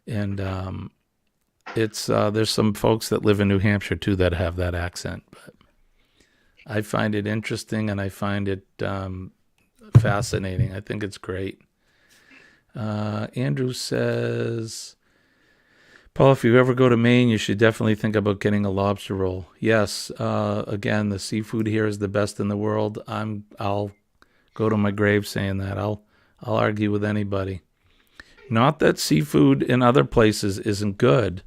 And it's there's some folks that live in New Hampshire too that have that accent. But I find it interesting and I find it fascinating. I think it's great. Andrew says, Paul, if you ever go to Maine, you should definitely think about getting a lobster roll. Yes, again, the seafood here is the best in the world. I'll go to my grave saying that. I'll argue with anybody. Not that seafood in other places isn't good,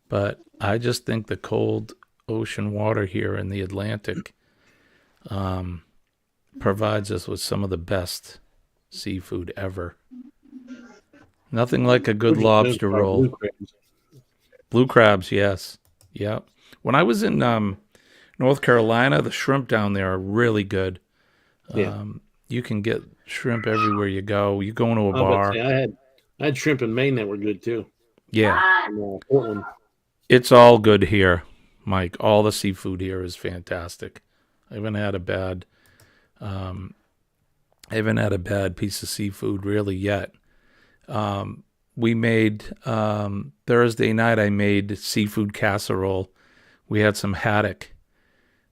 but I just think the cold ocean water here in the Atlantic provides us with some of the best seafood ever. Nothing like a good lobster roll. Blue crabs, yes. Yeah. When I was in North Carolina, the shrimp down there are really good. Yeah. You can get shrimp everywhere you go. You go into a bar. I had shrimp in Maine that were good too. Yeah. In, Portland. It's all good here, Mike. All the seafood here is fantastic. I haven't had a bad piece of seafood really yet. We made Thursday night. I made seafood casserole. We had some haddock,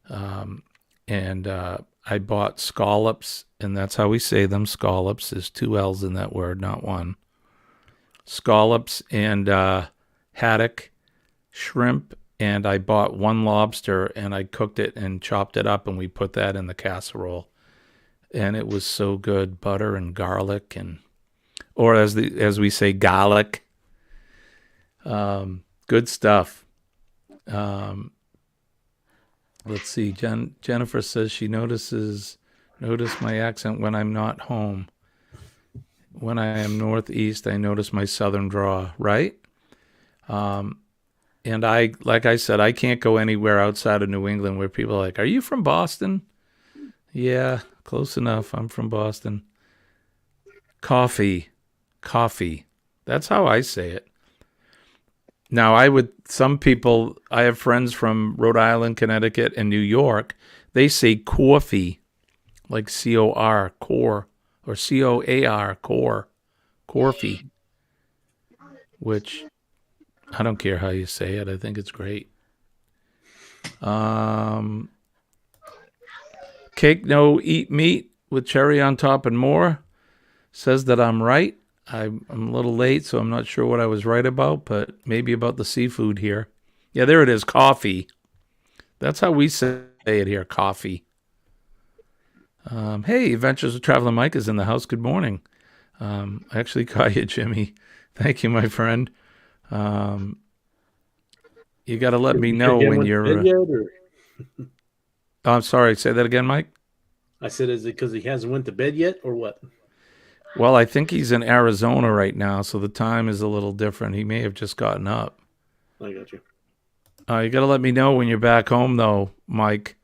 and I bought scallops, and that's how we say them. Scallops. There's 2 L's in that word, not one. Scallops and haddock, shrimp, and I bought 1 lobster, and I cooked it and chopped it up, and we put that in the casserole, and it was so good. Butter and garlic and. Or as we say, garlic. Good stuff. Let's see. Jennifer says she noticed my accent when I'm not home. When I am northeast, I notice my southern draw. Right. And like I said, I can't go anywhere outside of New England where people are like, "Are you from Boston?" Yeah, close enough. I'm from Boston. Coffee. That's how I say it. Now, some people, I have friends from Rhode Island, Connecticut, and New York. They say coffee, like C-O-R, core, or C-O-A-R, core, corfy, which I don't care how you say it. I think it's great. Cake no eat meat with cherry on top and more says that I'm right. I'm a little late, so I'm not sure what I was right about, but maybe about the seafood here. Yeah, there it is, coffee. That's how we say it here, coffee. Hey, Adventures with Traveling Mike is in the house. Good morning. I actually caught you, Jimmy. Thank you, my friend. You got to let me know when you're... I'm sorry, say that again, Mike? I said, is it because he hasn't went to bed yet, or what? Well, I think he's in Arizona right now, so the time is a little different. He may have just gotten up. I got you. You got to let me know when you're back home, though, Mike,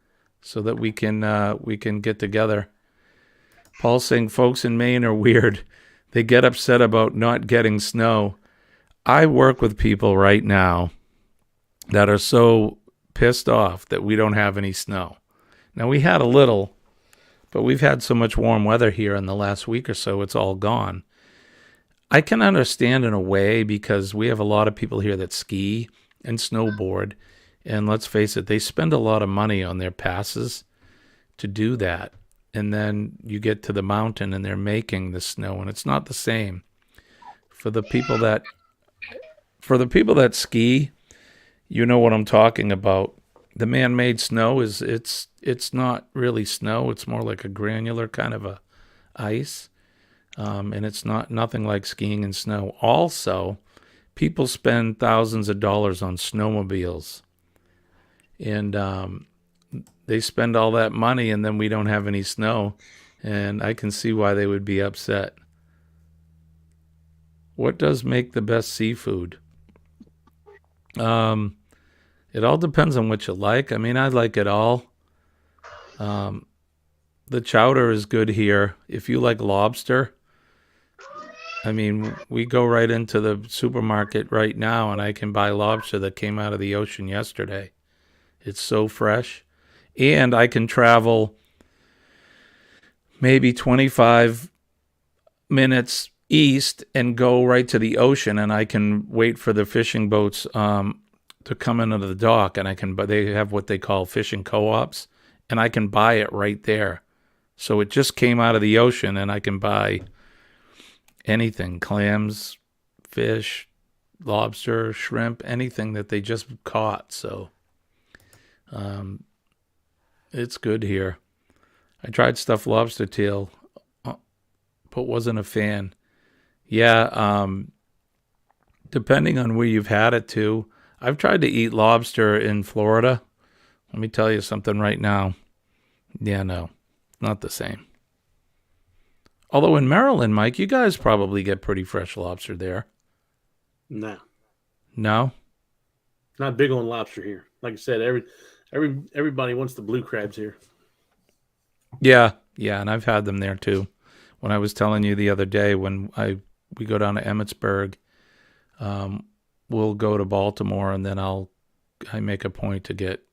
so that we can get together. Paul's saying folks in Maine are weird. They get upset about not getting snow. I work with people right now that are so pissed off that we don't have any snow. Now, we had a little, but we've had so much warm weather here in the last week or so, it's all gone. I can understand in a way because we have a lot of people here that ski and snowboard. And let's face it, they spend a lot of money on their passes to do that. And then you get to the mountain and they're making the snow, and it's not the same. For the people that ski, you know what I'm talking about. The man-made snow it's not really snow. It's more like a granular kind of a ice, and it's nothing like skiing in snow. Also, people spend thousands of dollars on snowmobiles, and they spend all that money, and then we don't have any snow, and I can see why they would be upset. What does make the best seafood? It all depends on what you like. I mean, I like it all. The chowder is good here. If you like lobster, I mean, we go right into the supermarket right now, and I can buy lobster that came out of the ocean yesterday. It's so fresh. And I can travel maybe 25 minutes east and go right to the ocean, and I can wait for the fishing boats to come into the dock, and they have what they call fishing co-ops, and I can buy it right there. So it just came out of the ocean, and I can buy anything, clams, fish, lobster, shrimp, anything that they just caught. So it's good here. I tried stuffed lobster tail, but wasn't a fan. Yeah, depending on where you've had it too. I've tried to eat lobster in Florida. Let me tell you something right now. Yeah, no, not the same. Although in Maryland, Mike, you guys probably get pretty fresh lobster there. No, No? not big on lobster here. Like I said, everybody wants the blue crabs here. Yeah, and I've had them there too. When I was telling you the other day, when we go down to Emmitsburg, we'll go to Baltimore, and then I make a point to get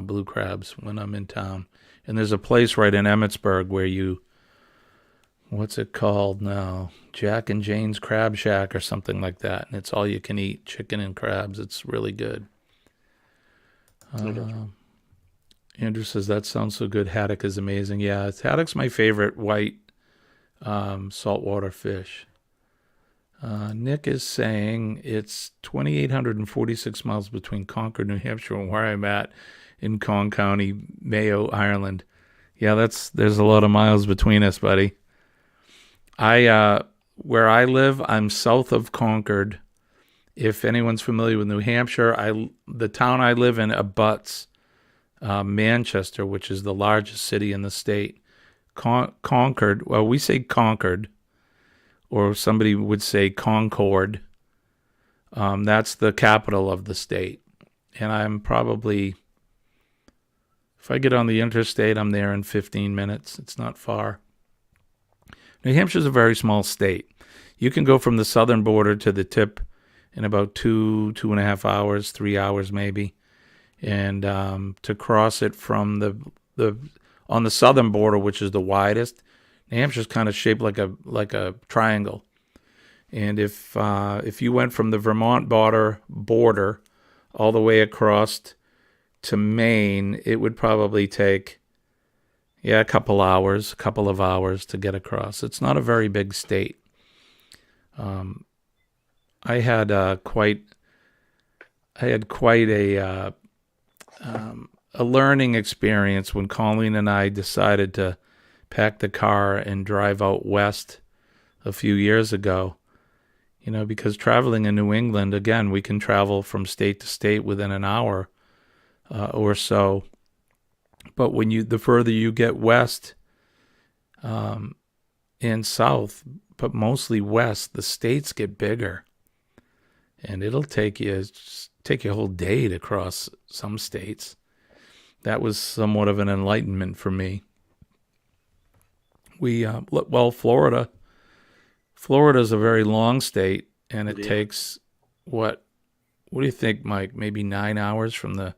blue crabs when I'm in town. And there's a place right in Emmitsburg where what's it called now? Jack and Jane's Crab Shack or something like that. And it's all you can eat, chicken and crabs. It's really good. Andrew says, that sounds so good. Haddock is amazing. Yeah, haddock's my favorite white saltwater fish. Nick is saying it's 2,846 miles between Concord, New Hampshire, and where I'm at in Caen County, Mayo, Ireland. Yeah, there's a lot of miles between us, buddy. Where I live, I'm south of Concord. If anyone's familiar with New Hampshire, the town I live in abuts Manchester, which is the largest city in the state. Concord, well, we say Concord, or somebody would say Concord. That's the capital of the state. And I'm probably, if I get on the interstate, I'm there in 15 minutes. It's not far. New Hampshire's a very small state. You can go from the southern border to the tip in about 2.5 hours, 3 hours maybe. And to cross it from on the southern border, which is the widest, New Hampshire's kind of shaped like a triangle. And if you went from the Vermont border all the way across to Maine, it would probably take a couple of hours to get across. It's not a very big state. I had quite a learning experience when Colleen and I decided to pack the car and drive out west a few years ago. Because traveling in New England, again, we can travel from state to state within an hour or so. But the further you get west and south, but mostly west, the states get bigger. And it'll take you a whole day to cross some states. That was somewhat of an enlightenment for me. Florida's a very long state, and it takes, what do you think, Mike? Maybe 9 hours from the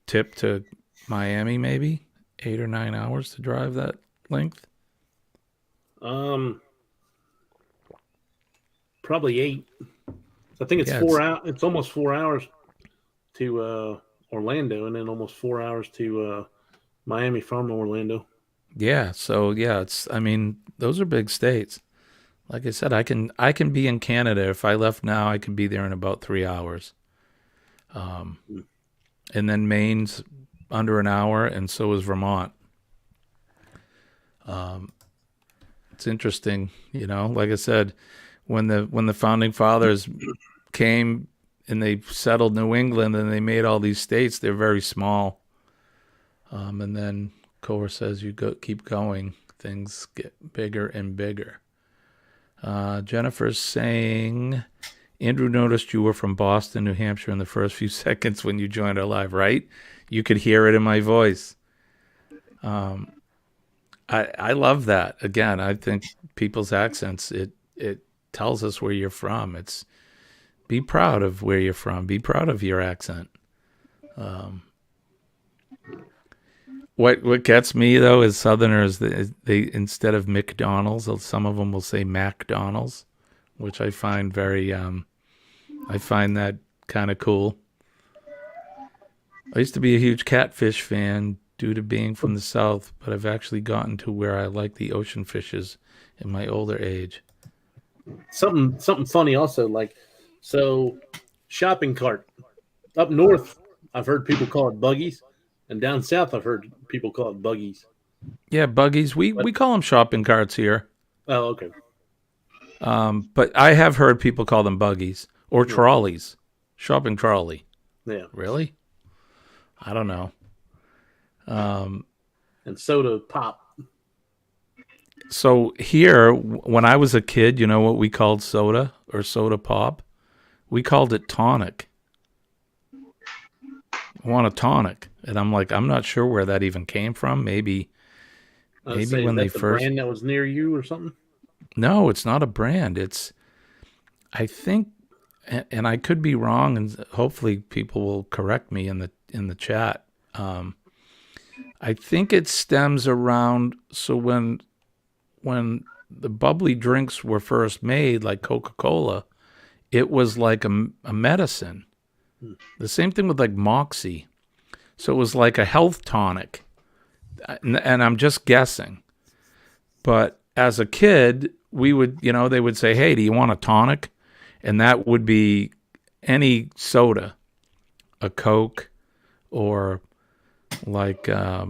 tip to Miami, maybe 8 or 9 hours to drive that length. Probably 8. I think it's 4 hours. It's almost 4 hours to Orlando, and then almost 4 hours to Miami from Orlando. Yeah. So those are big states. Like I said, I can be in Canada. If I left now, I can be there in about 3 hours. And then Maine's under an hour, and so is Vermont. It's interesting, like I said, when the founding fathers came and they settled New England and they made all these states, they're very small. And then, of course, as you keep going, things get bigger and bigger. Jennifer's saying, Andrew noticed you were from Boston, New Hampshire in the first few seconds when you joined our live, right? You could hear it in my voice. I love that. Again, I think people's accents, it tells us where you're from. It's be proud of where you're from. Be proud of your accent. What gets me though is Southerners. They instead of McDonald's, some of them will say MacDonald's, which I find very. I find that kind of cool. I used to be a huge catfish fan due to being from the South, but I've actually gotten to where I like the ocean fishes in my older age. Something funny also, like, so shopping cart up north, I've heard people call it buggies, and down south I've heard people call it buggies. Yeah, buggies. We call them shopping carts here. Oh, okay. But I have heard people call them buggies or trolleys. Shopping trolley. Yeah. Really? I don't know. And soda pop. So here, when I was a kid, you know what we called soda or soda pop? We called it tonic. I want a tonic. And I'm like, I'm not sure where that even came from. Maybe when they first... brand that was near you or something? No, it's not a brand. I think, and I could be wrong, and hopefully people will correct me in the chat. I think it stems around, so when the bubbly drinks were first made, like Coca-Cola, it was like a medicine. The same thing with like Moxie. So it was like a health tonic. And I'm just guessing. But as a kid, we would, they would say, hey, do you want a tonic? And that would be any soda, a Coke, or like a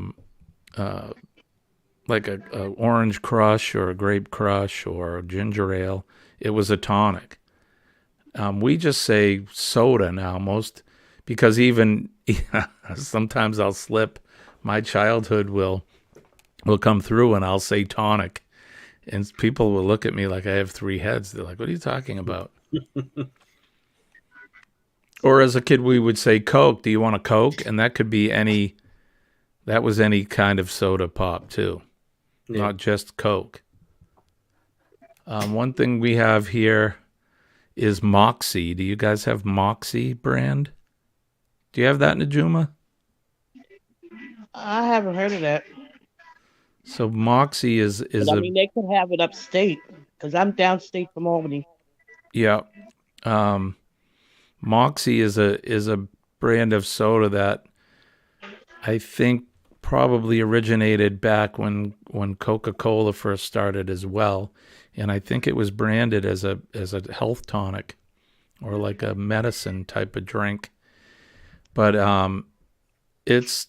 orange crush or a grape crush or a ginger ale. It was a tonic. We just say soda now, because even sometimes I'll slip. My childhood will come through and I'll say tonic. And people will look at me like I have three heads. They're like, what are you talking about? Or as a kid, we would say Coke. Do you want a Coke? And that could be that was any kind of soda pop too. Yeah. Not just Coke. One thing we have here is Moxie. Do you guys have Moxie brand? Do you have that, Najuma? I haven't heard of that. So Moxie is I mean, they could have it upstate because I'm downstate from Albany. Yeah. Moxie is a brand of soda that I think probably originated back when Coca-Cola first started as well, and I think it was branded as a health tonic or like a medicine type of drink. But it's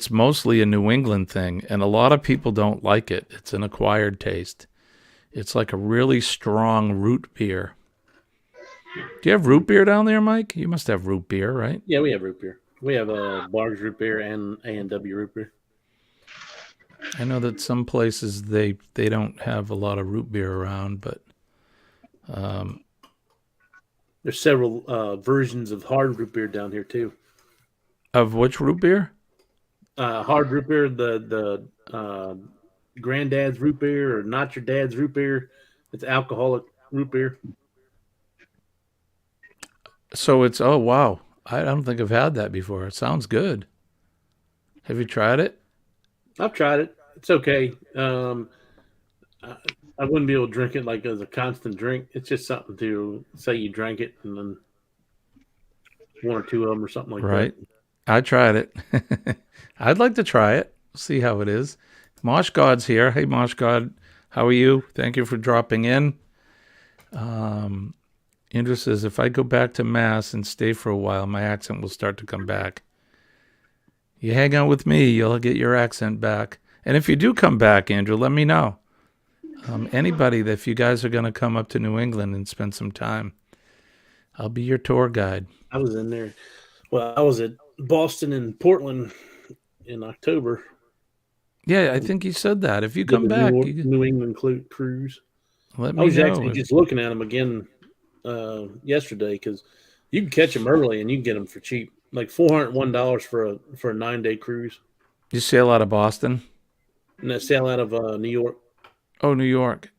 mostly a New England thing, and a lot of people don't like it. It's an acquired taste. It's like a really strong root beer. Do you have root beer down there, Mike? You must have root beer, right? Yeah, we have root beer. We have Barnes root beer and A&W root beer. I know that some places they don't have a lot of root beer around, but there's several versions of hard root beer down here too. Of which root beer? Hard root beer, the granddad's root beer or not your dad's root beer. It's alcoholic root beer. So it's, oh wow, I don't think I've had that before. It sounds good. Have you tried it? I've tried it. It's okay. I wouldn't be able to drink it like as a constant drink. It's just something to say you drank it and then one or two of them or something like that. Right. I tried it. I'd like to try it. See how it is. Mosh God's here. Hey, Mosh God. How are you? Thank you for dropping in. Indra says, if I go back to Mass and stay for a while, my accent will start to come back. You hang out with me, you'll get your accent back. And if you do come back, Andrew, let me know. Anybody, if you guys are going to come up to New England and spend some time, I'll be your tour guide. I was in there. Well, I was at Boston and Portland in October. Yeah, I think you said that. If you come back, New England cruise. Let me know. I was actually just looking at them again yesterday because you can catch them early and you can get them for cheap, like $401 for a 9-day cruise. You sail out of Boston? And they sail out of New York. Oh, New York.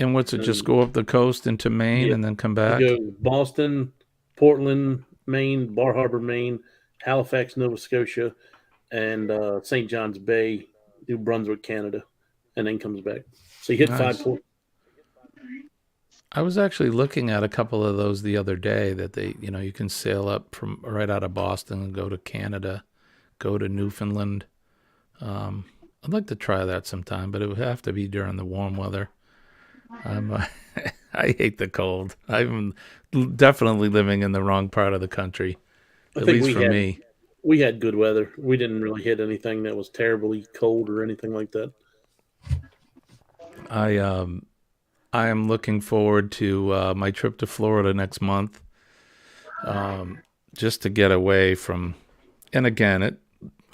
And what's it? Just go up the coast into Maine Yeah, and then come we back? go Boston, Portland, Maine, Bar Harbor, Maine, Halifax, Nova Scotia, and St. John's Bay, New Brunswick, Canada, and then comes back. So you hit five Nice. ports. I was actually looking at a couple of those the other day that you can sail up from right out of Boston and go to Canada, go to Newfoundland. I'd like to try that sometime, but it would have to be during the warm weather. I'm, I hate the cold. I'm definitely living in the wrong part of the country, I at think least for me. we had good weather. We didn't really hit anything that was terribly cold or anything like that. I am looking forward to my trip to Florida next month, just to get away from. And again,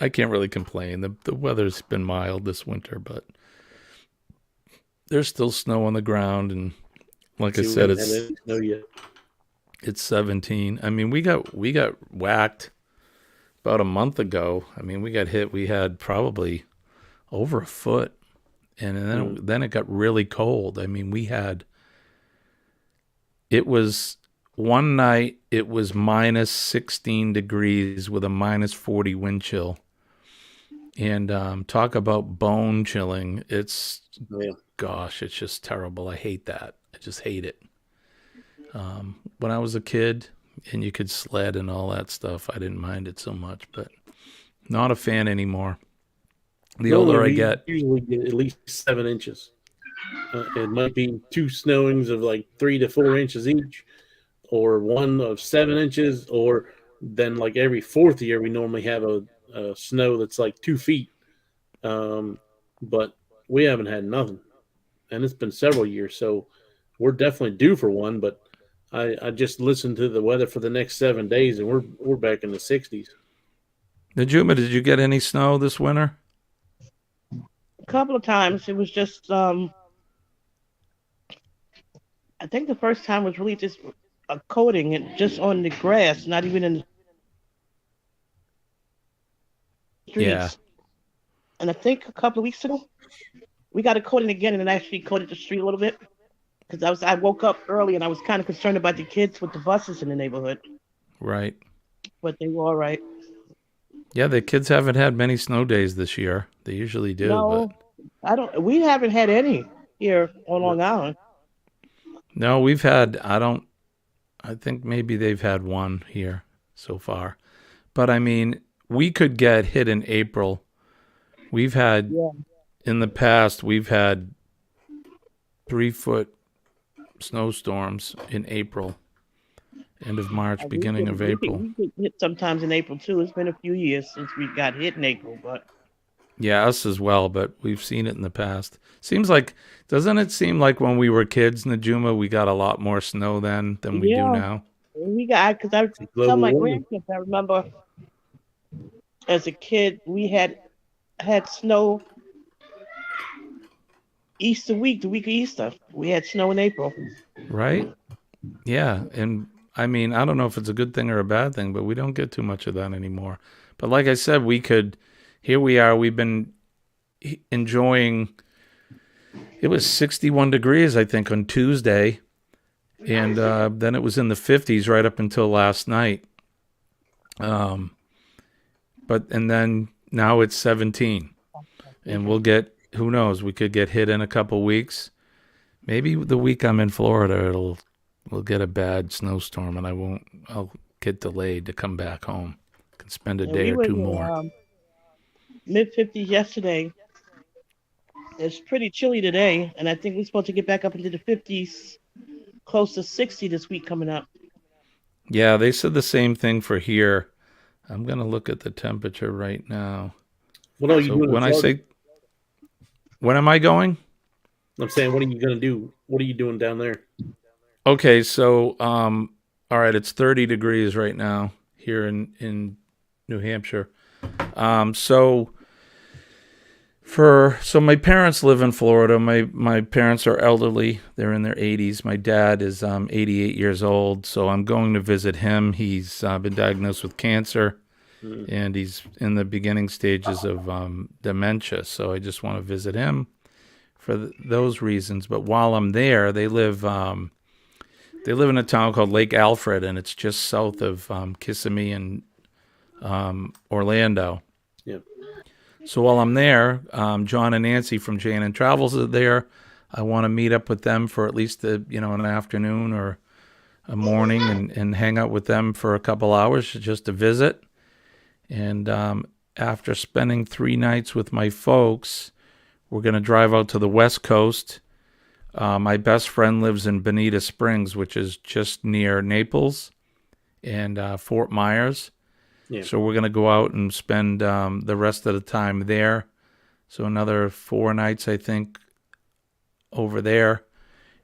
I can't really complain. The weather's been mild this winter, but there's still snow on the ground, and like I See, we said, haven't had any snow yet. it's 17. I mean, we got whacked about a month ago. I mean, we got hit. We had probably over a foot, and then it got really cold. I mean, it was one night. It was minus 16 degrees with a minus 40 wind chill, and talk about bone chilling. Yeah. Gosh, it's just terrible. I hate that. I just hate it. When I was a kid and you could sled and all that stuff, I didn't mind it so much, but not a fan anymore. The older I get, usually get at least 7 inches. It might be 2 snowings of like 3 to 4 inches each, or one of 7 inches, or then like every 4th year we normally have a snow that's like 2 feet. But we haven't had nothing, and it's been several years, so we're definitely due for one. But I just listened to the weather for the next 7 days, and we're back in the 60s. Najuma, did you get any snow this winter? A couple of times. It was just, I think the first time was really just a coating it just on the grass, not even in the streets. Yeah. And I think a couple of weeks ago, we got a coating again, and it actually coated the street a little bit. Because I woke up early and I was kind of concerned about the kids with the buses in the neighborhood. Right. But they were all right. Yeah, the kids haven't had many snow days this year. They usually do. No, we haven't had any here on Long Island. No, I think maybe they've had one here so far. But I mean, we could get hit in April. In the past, we've had 3-foot snowstorms in April, end of March, beginning of April. We get hit sometimes in April too. It's been a few years since we got hit in April, but yeah, us as well. But we've seen it in the past. Doesn't it seem like when we were kids, Najuma, we got a lot more snow then than we do now? We got, because I tell my grandkids, I remember as a kid we had snow Easter week, the week of Easter. We had snow in April. Right? Yeah. And I mean, I don't know if it's a good thing or a bad thing, but we don't get too much of that anymore. But like I said, here we are, we've been enjoying, it was 61 degrees, I think, on Tuesday. And then it was in the 50s right up until last night. And then now it's 17. And we'll get, who knows, we could get hit in a couple weeks. Maybe the week I'm in Florida, we'll get a bad snowstorm and I'll get delayed to come back home. Can spend a day or two more. Mid-50s yesterday. It's pretty chilly today, and I think we're supposed to get back up into the 50s, close to 60 this week coming up. Yeah, they said the same thing for here. I'm going to look at the temperature right now. What are you doing? When am I going? I'm saying, what are you going to do? What are you doing down there? Okay, so, all right, it's 30 degrees right now here in New Hampshire. So my parents live in Florida. My parents are elderly. They're in their 80s. My dad is 88 years old, so I'm going to visit him. He's been diagnosed with cancer, and he's in the beginning stages of dementia. So I just want to visit him those reasons. But while I'm there, they live in a town called Lake Alfred, and it's just south of Kissimmee and Orlando. Yep. So while I'm there, John and Nancy from J&N Travels are there. I want to meet up with them for at least an afternoon or a morning and hang out with them for a couple hours just to visit. And after spending 3 nights with my folks, we're going to drive out to the West Coast. My best friend lives in Bonita Springs, which is just near Naples and Fort Myers. Yeah. So we're going to go out and spend the rest of the time there. So another 4 nights, I think, over there.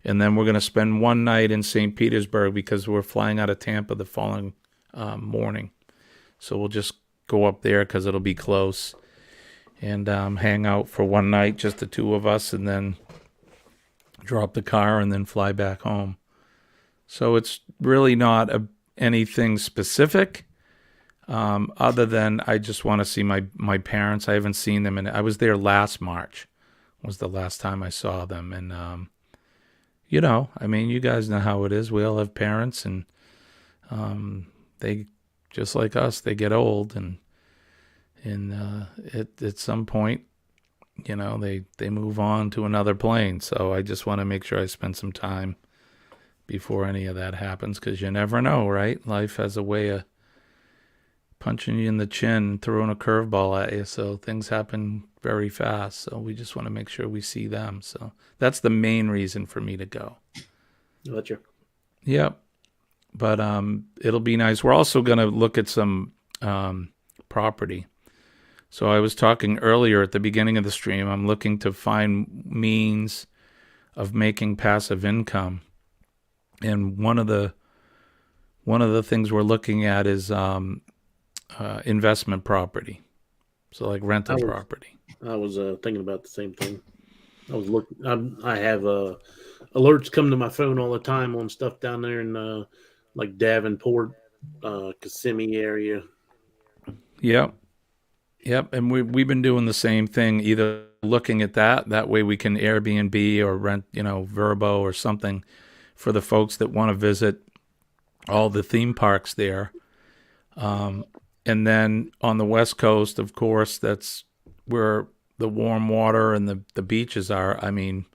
And then we're going to spend 1 night in St. Petersburg because we're flying out of Tampa the following morning. So we'll just go up there because it'll be close and hang out for 1 night, just the two of us, and then drop the car and then fly back home. So it's really not anything specific. Other than I just want to see my parents. I haven't seen them, and I was there last March. Was the last time I saw them, and you guys know how it is. We all have parents, and they just like us. They get old, and at some point, they move on to another plane. So I just want to make sure I spend some time before any of that happens, because you never know, right? Life has a way of punching you in the chin, throwing a curveball at you. So things happen very fast. So we just want to make sure we see them. So that's the main reason for me to go. Gotcha. Yep. But it'll be nice. We're also going to look at some property. So I was talking earlier at the beginning of the stream. I'm looking to find means of making passive income. And one of the things we're looking at is investment property, so like rental property. I was thinking about the same thing. I was looking. I have alerts come to my phone all the time on stuff down there in like Davenport, Kissimmee area. Yep. And we've been doing the same thing. Either looking at that way we can Airbnb or rent, Verbo or something for the folks that want to visit all the theme parks there. And then on the West Coast, of course, that's where the warm water and the beaches are. I mean,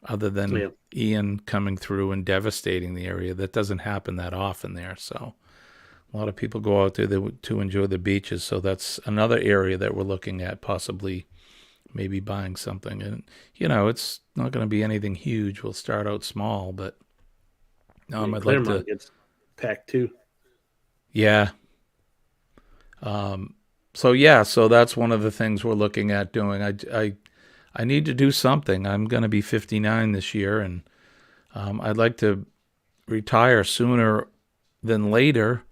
other than Ian coming through and devastating the area, that doesn't happen that often there. So a lot of people go out there to enjoy the beaches. So that's another area that we're looking at, possibly maybe buying something. And, it's not going to be anything huge. We'll start out small, but I'd like to. Gets packed too. Yeah. So that's one of the things we're looking at doing. I need to do something. I'm going to be 59 this year, and I'd like to retire sooner than later.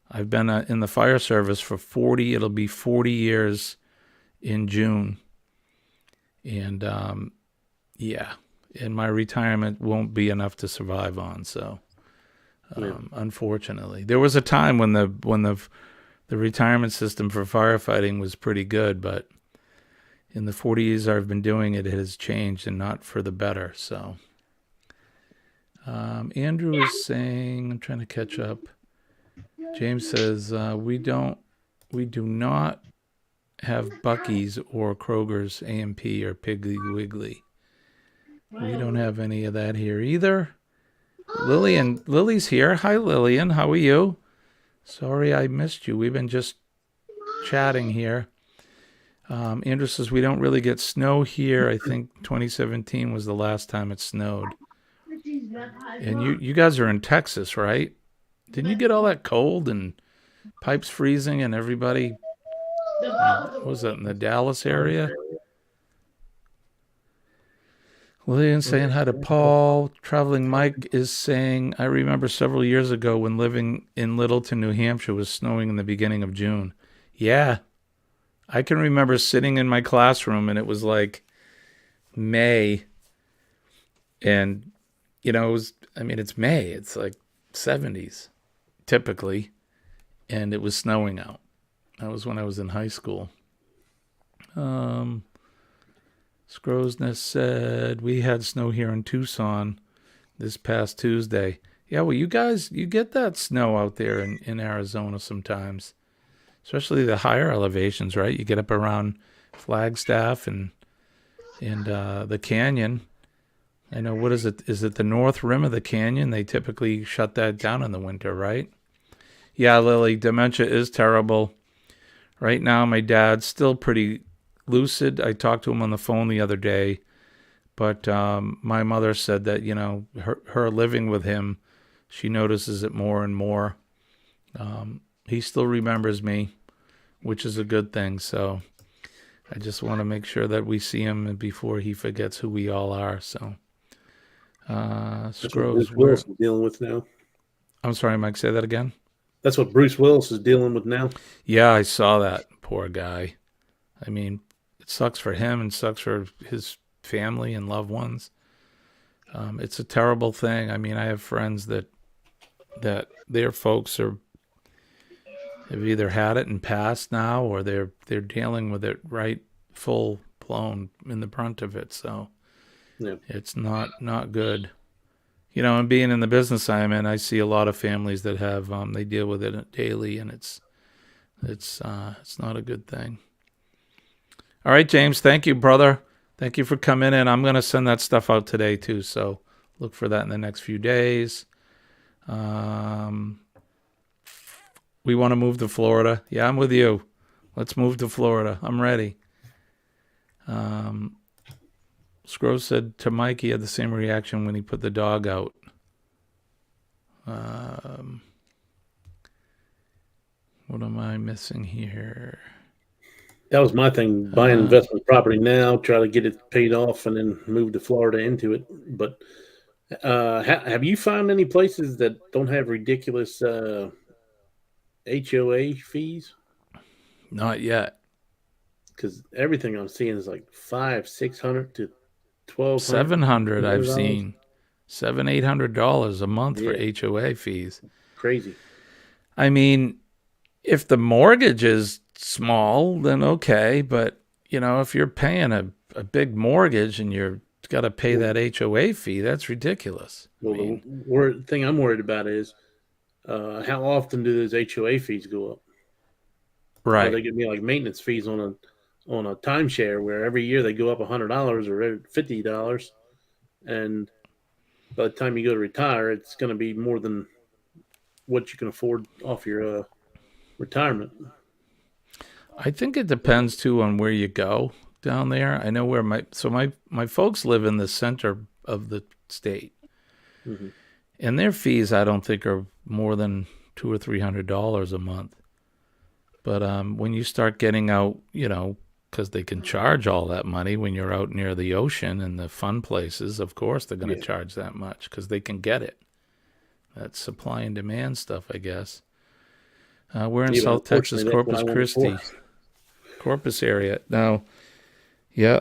I've been in the fire service for 40. It'll be 40 years in June, and and my retirement won't be enough to survive on. So, unfortunately, there was a time when the retirement system for firefighting was pretty good, but in the 40 years I've been doing it, it has changed, and not for the better. So, Andrew is saying, I'm trying to catch up. James says, we do not have Buc-ee's or Kroger's A&P or Piggly Wiggly. We don't have any of that here either. Lily's here. Hi, Lillian. How are you? Sorry I missed you. We've been just chatting here. Andrew says we don't really get snow here. I think 2017 was the last time it snowed. And you guys are in Texas, right? Didn't you get all that cold and pipes freezing and everybody? What was that, in the Dallas area? Lillian saying hi to Paul. Traveling Mike is saying, I remember several years ago when living in Littleton, New Hampshire, was snowing in the beginning of June. Yeah. I can remember sitting in my classroom and it was like May. And, it's May. It's like 70s, typically. And it was snowing out. That was when I was in high school. Scrosness said we had snow here in Tucson this past Tuesday. Yeah, well, you guys, you get that snow out there in Arizona sometimes, especially the higher elevations, right? You get up around Flagstaff and the canyon. I know, what is it? Is it the north rim of the canyon? They typically shut that down in the winter, right? Yeah, Lily, dementia is terrible. Right now, my dad's still pretty lucid. I talked to him on the phone the other day, but my mother said that, her living with him, she notices it more and more. He still remembers me, which is a good thing. So I just want to make sure that we see him before he forgets who we all are. So, That's what Scrooge, Bruce Willis is dealing with now. I'm sorry, Mike, say that again. That's what Bruce Willis is dealing with now. Yeah, I saw that. Poor guy. I mean, it sucks for him and sucks for his family and loved ones. It's a terrible thing. I mean, I have friends that their folks have either had it and passed now, or they're dealing with it right full blown in the brunt of it. So Yeah. it's not good. And being in the business I'm in, I see a lot of families that have they deal with it daily, and it's not a good thing. All right, James, thank you, brother. Thank you for coming in. I'm going to send that stuff out today too, so look for that in the next few days. We want to move to Florida. Yeah, I'm with you. Let's move to Florida. I'm ready. Scrooge said to Mike he had the same reaction when he put the dog out. What am I missing here? That was my thing, buying investment property now, try to get it paid off, and then move to Florida into it. But have you found any places that don't have ridiculous HOA fees? Not yet. Because everything I'm seeing is like $500-600 to $700 I've seen. $800 a month for HOA fees. Crazy. I mean, if the mortgage is small, then okay. But, if you're paying a big mortgage and you're got to pay that HOA fee, that's ridiculous. Well, the thing I'm worried about is how often do those HOA fees go up? Right. Are they going to be like maintenance fees on a timeshare where every year they go up $100 or $50, and by the time you go to retire, it's going to be more than what you can afford off your retirement. I think it depends too on where you go down there. I know where my folks live in the center of the state, Mm-hmm. and their fees I don't think are more than $200 or $300 a month. But when you start getting out, because they can charge all that money when you're out near the ocean and the fun places, of course they're going to charge that much because they can get it. That's supply and demand stuff, I guess. We're in South Texas, Corpus Christi, Corpus area. Now, yeah,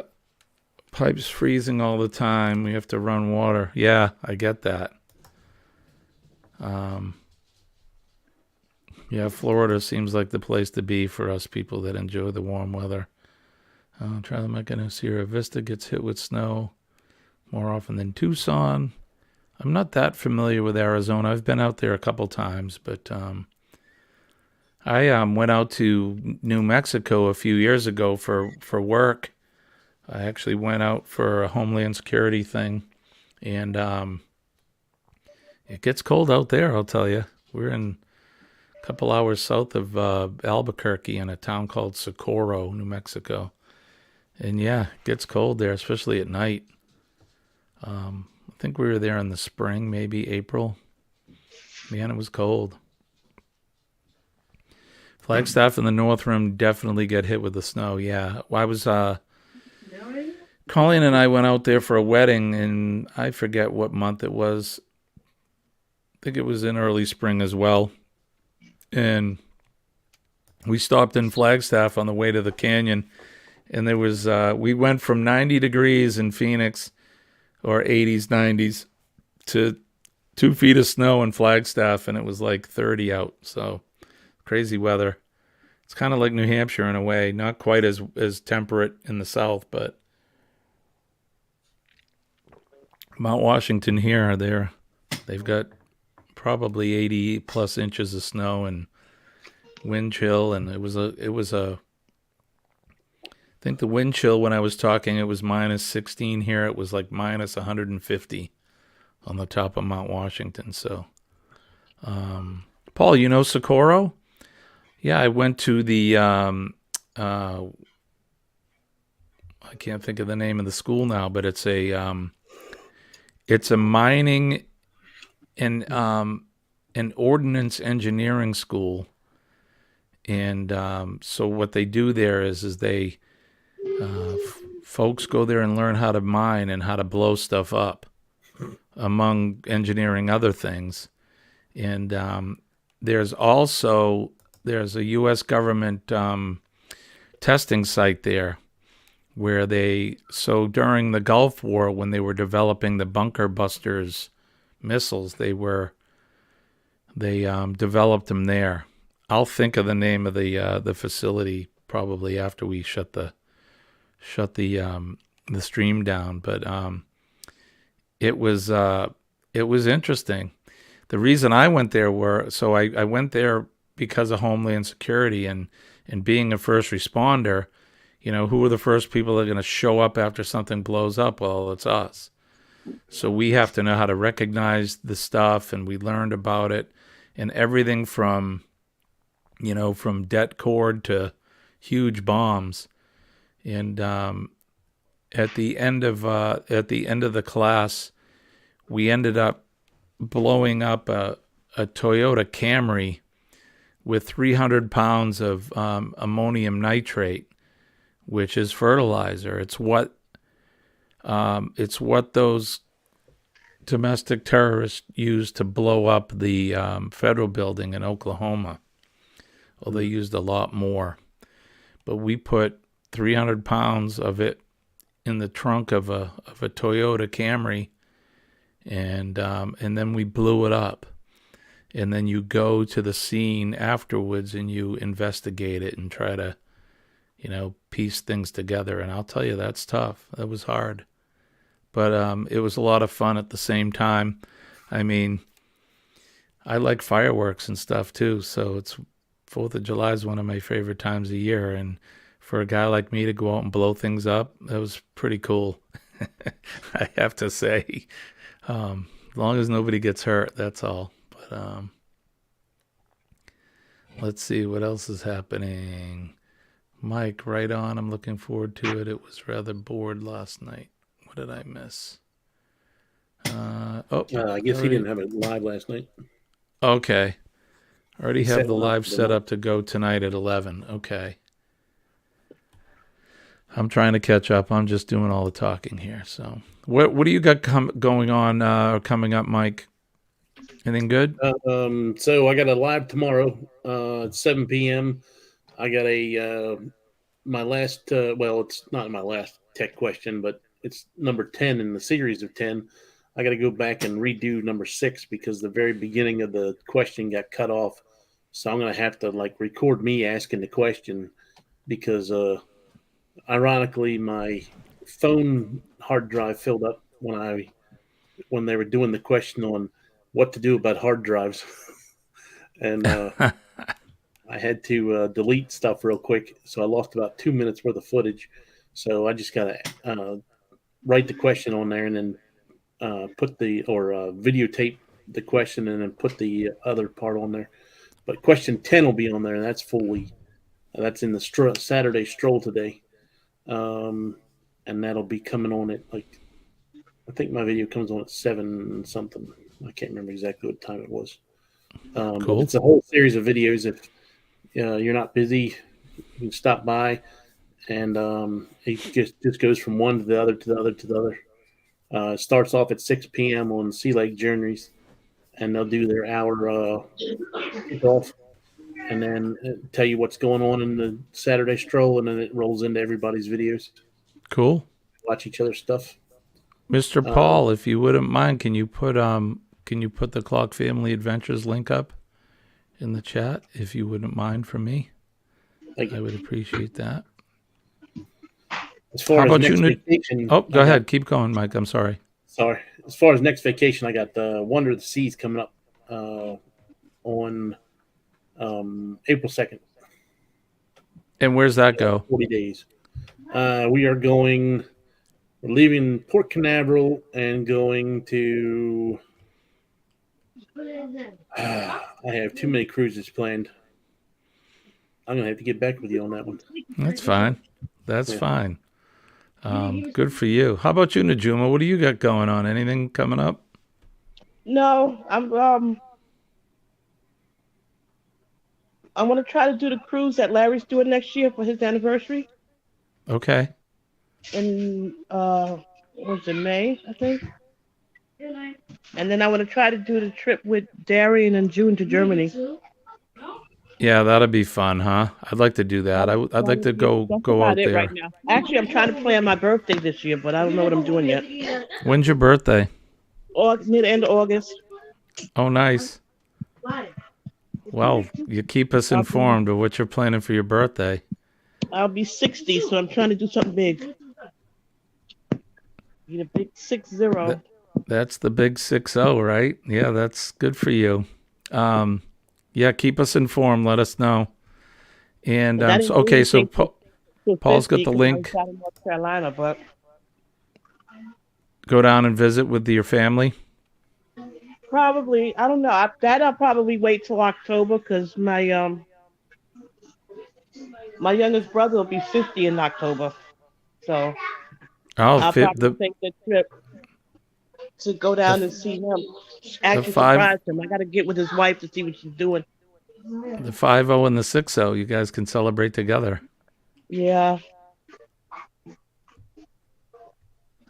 pipes freezing all the time. We have to run water. Yeah, I get that. Yeah, Florida seems like the place to be for us people that enjoy the warm weather. Trial Sierra Vista gets hit with snow more often than Tucson. I'm not that familiar with Arizona. I've been out there a couple times, but I went out to New Mexico a few years ago for work. I actually went out for a Homeland Security thing, and it gets cold out there, I'll tell you. We're in a couple hours south of Albuquerque in a town called Socorro, New Mexico. And yeah, it gets cold there, especially at night. I think we were there in the spring, maybe April. Man, it was cold. Flagstaff and the North Rim definitely get hit with the snow. Yeah, I was Colleen and I went out there for a wedding, and I forget what month it was. I think it was in early spring as well. And we stopped in Flagstaff on the way to the canyon, and there was we went from 90 degrees in Phoenix, or 80s, 90s, to 2 feet of snow in Flagstaff, and it was like 30 out. So crazy weather. It's kind of like New Hampshire in a way, not quite as temperate in the south, but Mount Washington here, they've got probably 80 plus inches of snow and wind chill, and it was a I think the wind chill when I was talking, it was minus 16 here. It was like minus 150 on the top of Mount Washington. So, Paul, you know Socorro? Yeah, I went to the I can't think of the name of the school now, but it's a mining and an ordnance engineering school. And so what they do there is they folks go there and learn how to mine and how to blow stuff up, among engineering other things. And there's a U.S. government testing site there where during the Gulf War, when they were developing the bunker busters missiles, they developed them there. I'll think of the name of the facility probably after we shut the stream down. But it was interesting. The reason I went there I went there because of Homeland Security and being a first responder. You know, who are the first people that are going to show up after something blows up? Well, it's us. So we have to know how to recognize the stuff, and we learned about it, and everything from det cord to huge bombs. And at the end of the class, we ended up blowing up a Toyota Camry with 300 pounds of ammonium nitrate, which is fertilizer. It's what those domestic terrorists used to blow up the federal building in Oklahoma. Well, they used a lot more, but we put 300 pounds of it in the trunk of a Toyota Camry, and then we blew it up. And then you go to the scene afterwards and you investigate it and try to, piece things together. And I'll tell you, that's tough. That was hard. But it was a lot of fun at the same time. I mean, I like fireworks and stuff too. So 4th of July is one of my favorite times of year. And for a guy like me to go out and blow things up, that was pretty cool. I have to say, as long as nobody gets hurt, that's all. But let's see what else is happening. Mike, right on. I'm looking forward to it. It was rather bored last night. What did I miss? I guess he didn't have it live last night. Okay. Already have the live set up to go tonight at 11. Okay. I'm trying to catch up. I'm just doing all the talking here. So, what do you got going on coming up, Mike? Anything good? So I got a live tomorrow at 7 p.m. I got my last. It's not my last tech question, but it's number 10 in the series of 10. I got to go back and redo number 6 because the very beginning of the question got cut off. So I'm going to have to record me asking the question because ironically my phone hard drive filled up when they were doing the question on what to do about hard drives. And I had to delete stuff real quick. So I lost about 2 minutes worth of footage. So I just got to write the question on there and then videotape the question and then put the other part on there. But question 10 will be on there, and that's in the Saturday stroll today. And that'll be coming on at I think my video comes on at 7 something. I can't remember exactly what time it was. Cool. But it's a whole series of videos. If you're not busy, you can stop by, and it just goes from one to the other to the other to the other. It starts off at 6 p.m. on Sea Lake Journeys, and they'll do their hour kickoff, and then tell you what's going on in the Saturday stroll, and then it rolls into everybody's videos. Cool. Watch each other's stuff. Mr. Paul, if you wouldn't mind, can you put the Clock Family Adventures link up in the chat, if you wouldn't mind, for me? I would appreciate that. As far as next vacation, go ahead. Keep going, Mike. I'm sorry. Sorry. As far as next vacation, I got the Wonder of the Seas coming up on April 2nd. And where's that go? 40 days. We are going. We're leaving Port Canaveral and going to. I have too many cruises planned. I'm gonna have to get back with you on that one. That's fine. That's Yeah. fine. Good for you. How about you, Najuma? What do you got going on? Anything coming up? No, I want to try to do the cruise that Larry's doing next year for his anniversary. Okay. In was it May, I think? And then I want to try to do the trip with Darian in June to Germany. Yeah, that'd be fun, huh? I'd like to do that. I'd like to go That's go about out it there. right now. Actually, I'm trying to plan my birthday this year, but I don't know what I'm doing yet. When's your birthday? Near the end of August. Oh, nice. Well, you keep us informed of what you're planning for your birthday. I'll be 60, so I'm trying to do something big. Need a big 60. That's the big 60, right? Yeah, that's good for you. Yeah, keep us informed. Let us know. And so Paul's got the link. In North Carolina, but Go down and visit with your family. probably I don't know. I'll probably wait till October because my youngest brother will be 50 in October, so Oh, I'll probably take the trip to go down and see him. Actually, surprise him. I got to get with his wife to see what she's doing. The 50 and the 60, you guys can celebrate together. Yeah.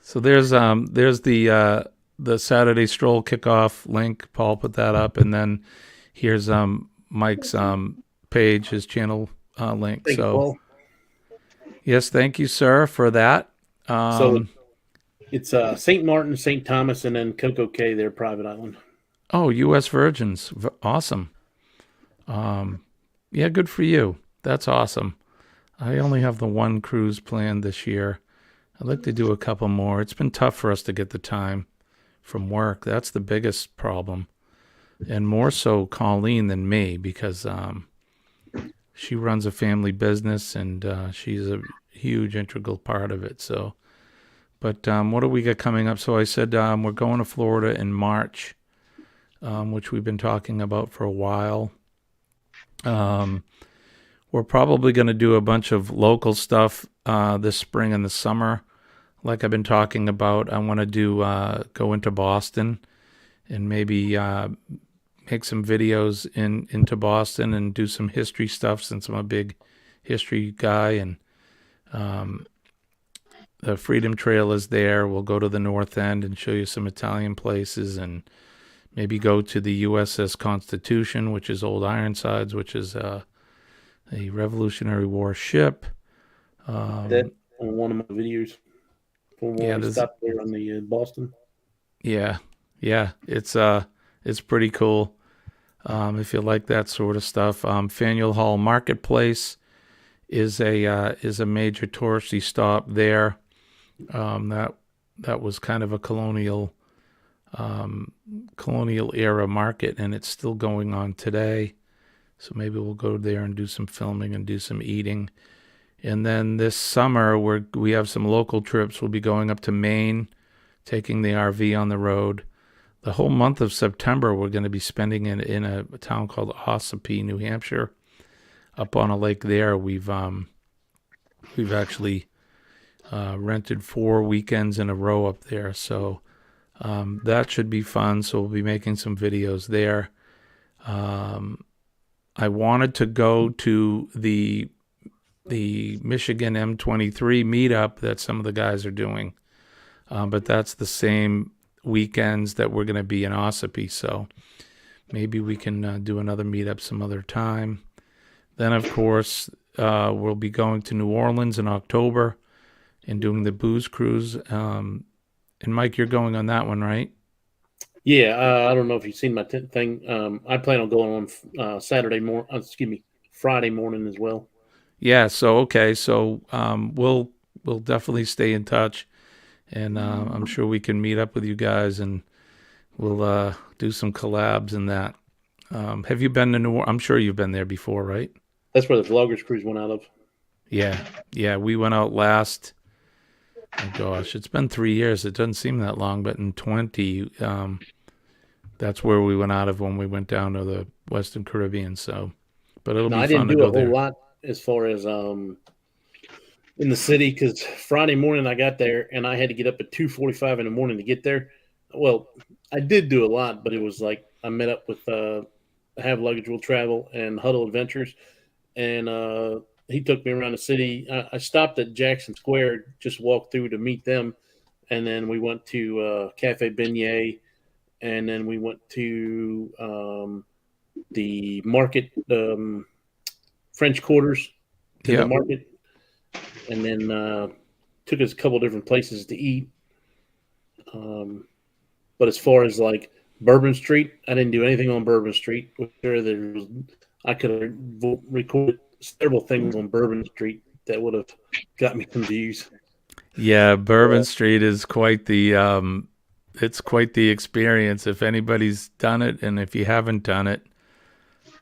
So there's the Saturday Stroll kickoff link. Paul put that up, and then here's Mike's page, his channel link. Thank you, Paul. Yes, thank you, sir, for that. So it's St. Martin, St. Thomas, and then Coco Cay, their private island. Oh, U.S. Virgins, awesome. Yeah, good for you. That's awesome. I only have the one cruise planned this year. I'd like to do a couple more. It's been tough for us to get the time from work. That's the biggest problem. And more so Colleen than me because she runs a family business and she's a huge integral part of it. So, but what do we got coming up? So I said we're going to Florida in March, which we've been talking about for a while. We're probably going to do a bunch of local stuff this spring and the summer. Like I've been talking about, I want to do go into Boston and maybe make some videos into Boston and do some history stuff since I'm a big history guy. And the Freedom Trail is there. We'll go to the North End and show you some Italian places and maybe go to the USS Constitution, which is Old Ironsides, which is a Revolutionary War ship. That on one of my videos. When we stopped there on the Boston. Yeah, it's pretty cool. If you like that sort of stuff, Faneuil Hall Marketplace is a major touristy stop there. That was kind of a colonial era market, and it's still going on today. So maybe we'll go there and do some filming and do some eating. And then this summer, we have some local trips. We'll be going up to Maine, taking the RV on the road. The whole month of September, we're going to be spending in a town called Ossipee, New Hampshire, up on a lake there. We've actually rented 4 weekends in a row up there, so that should be fun. So we'll be making some videos there. I wanted to go to the Michigan M23 meetup that some of the guys are doing, but that's the same weekends that we're going to be in Ossipee, so maybe we can do another meetup some other time. Then, of course, we'll be going to New Orleans in October and doing the booze cruise. And Mike, you're going on that one, right? Yeah, I don't know if you've seen my thing. I plan on going on Friday morning as well. Yeah, so okay, so we'll definitely stay in touch, and I'm sure we can meet up with you guys and we'll do some collabs and that. Have you been to New Orleans? I'm sure you've been there before, right? That's where the Vloggers Cruise went out of. Yeah. We went out last. Oh gosh, it's been 3 years. It doesn't seem that long, but in 20, that's where we went out of when we went down to the Western Caribbean. So, but it'll No, be I fun didn't to do a go whole there. lot as far as in the city, because Friday morning I got there and I had to get up at 2:45 in the morning to get there. Well, I did do a lot, but it was like I met up with Have Luggage Will Travel and Huddle Adventures, and he took me around the city. I stopped at Jackson Square, just walked through to meet them, and then we went to Cafe Beignet, and then we went to the market, French Quarters, to the Yep. market, and then took us a couple different places to eat. But as far as like Bourbon Street, I didn't do anything on Bourbon Street. I could have recorded several things on Bourbon Street that would have got me some views. Yeah, Bourbon Street is quite the it's quite the experience. If anybody's done it, and if you haven't done it,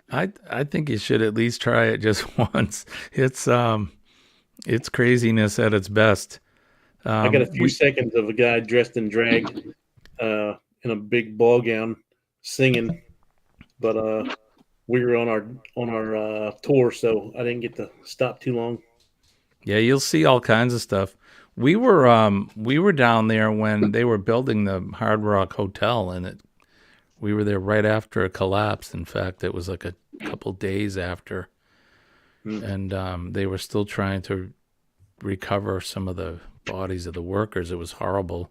I think you should at least try it just once. It's craziness at its best. I got a few seconds of a guy dressed in drag, in a big ball gown, singing, but we were on our tour, so I didn't get to stop too long. Yeah, you'll see all kinds of stuff. We were down there when they were building the Hard Rock Hotel, and we were there right after it collapsed. In fact, it was like a couple days after, and they were still trying to recover some of the bodies of the workers. It was horrible.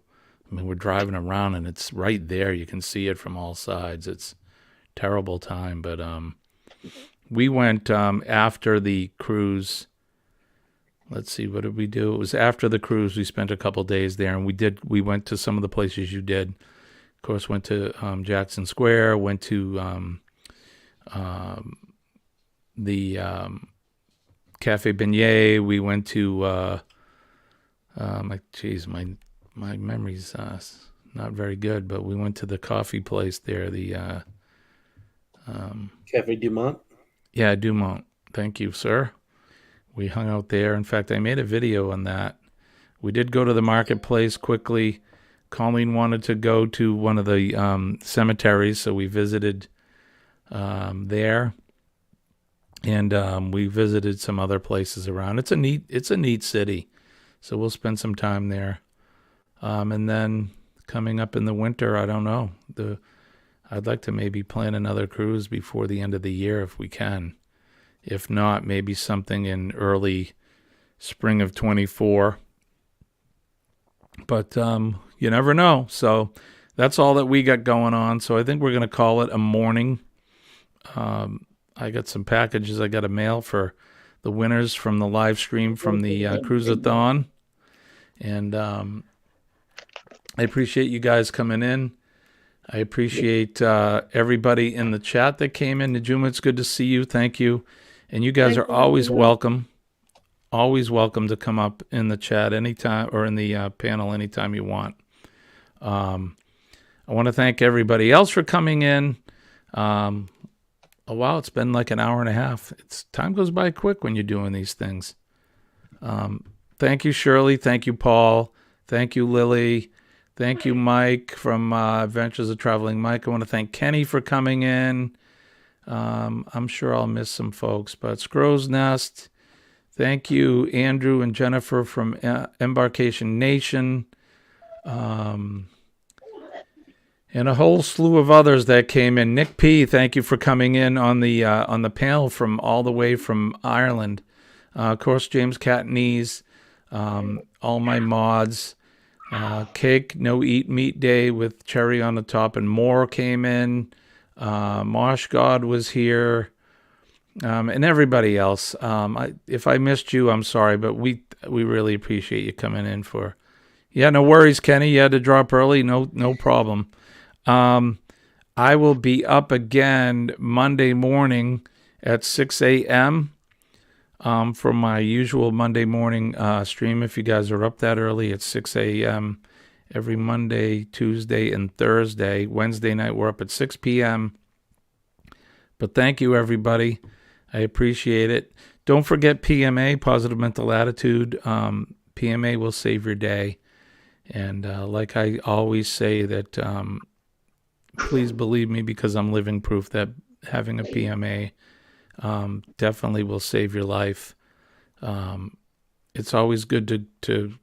I mean, we're driving around, and it's right there. You can see it from all sides. It's a terrible time, but we went after the cruise. Let's see, what did we do? It was after the cruise. We spent a couple days there, and we went to some of the places you did. Of course, went to Jackson Square, went to the Cafe Beignet. We went to my memory's not very good, but we went to the coffee place there. The Cafe Dumont. Yeah, Dumont. Thank you, sir. We hung out there. In fact, I made a video on that. We did go to the marketplace quickly. Colleen wanted to go to one of the cemeteries, so we visited there, and we visited some other places around. It's a neat city, so we'll spend some time there. And then coming up in the winter, I don't know. I'd like to maybe plan another cruise before the end of the year if we can. If not, maybe something in early spring of 24. But you never know. So that's all that we got going on. So I think we're going to call it a morning. I got some packages I got to mail for the winners from the live stream from the Cruisathon. And I appreciate you guys coming in. I appreciate everybody in the chat that came in. Najuma, it's good to see you. Thank you. And you guys are always welcome to come up in the chat anytime, or in the panel anytime you want. I want to thank everybody else for coming in. Oh, wow, it's been like an hour and a half. Time goes by quick when you're doing these things. Thank you, Shirley. Thank you, Paul. Thank you, Lily. Thank you, Mike from Adventures of Traveling Mike. I want to thank Kenny for coming in. I'm sure I'll miss some folks, but Scrow's Nest. Thank you, Andrew and Jennifer from Embarkation Nation. And a whole slew of others that came in. Nick P., thank you for coming in on the panel from all the way from Ireland. Of course, James Catnese, all my mods. Cake No Eat Meat Day with cherry on the top and more came in. Mosh God was here, and everybody else. If I missed you, I'm sorry, but we really appreciate you coming in for. Yeah, no worries, Kenny. You had to drop early. No problem. I will be up again Monday morning at 6 a.m. for my usual Monday morning stream. If you guys are up that early, it's 6 a.m. every Monday, Tuesday, and Thursday. Wednesday night, we're up at 6 p.m. But thank you, everybody. I appreciate it. Don't forget PMA, Positive Mental Attitude. PMA will save your day. And like I always say that, please believe me, because I'm living proof that having a PMA definitely will save your life. It's always good to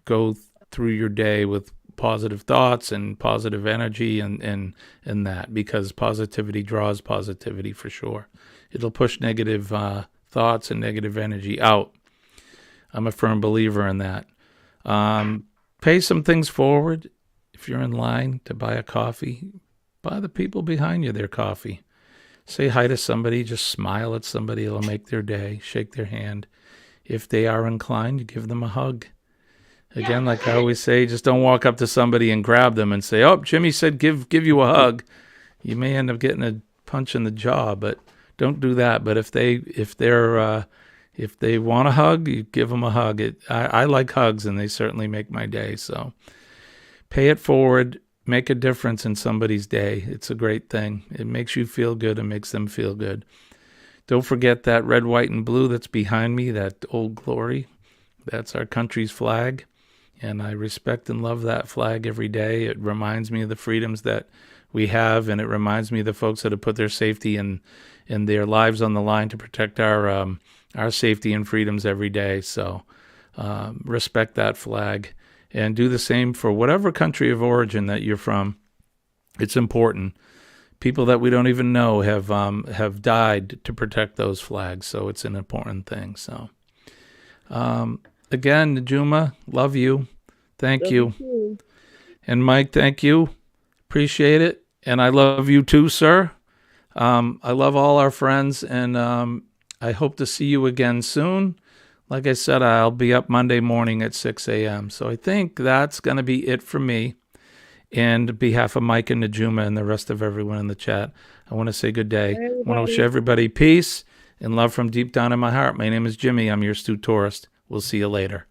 go through your day with positive thoughts and positive energy and that, because positivity draws positivity for sure. It'll push negative thoughts and negative energy out. I'm a firm believer in that. Pay some things forward. If you're in line to buy a coffee, buy the people behind you their coffee. Say hi to somebody. Just smile at somebody. It'll make their day. Shake their hand. If they are inclined, you give them a hug. Again, like I always say, just don't walk up to somebody and grab them and say, "Oh, Jimmy said give you a hug." You may end up getting a punch in the jaw, but don't do that. But if they want a hug, you give them a hug. I like hugs, and they certainly make my day. So pay it forward. Make a difference in somebody's day. It's a great thing. It makes you feel good and makes them feel good. Don't forget that red, white, and blue that's behind me, that Old Glory. That's our country's flag, and I respect and love that flag every day. It reminds me of the freedoms that we have, and it reminds me of the folks that have put their safety and their lives on the line to protect our safety and freedoms every day. So respect that flag, and do the same for whatever country of origin that you're from. It's important. People that we don't even know have died to protect those flags, so it's an important thing. So, again, Najuma, love you. Thank you. And Mike, thank you. Appreciate it. And I love you too, sir. I love all our friends, and I hope to see you again soon. Like I said, I'll be up Monday morning at 6 a.m. So I think that's going to be it for me. And on behalf of Mike and Najuma and the rest of everyone in the chat, I want to say good day. I want to wish everybody peace and love from deep down in my heart. My name is Jimmy. I'm your astute tourist. We'll see you later.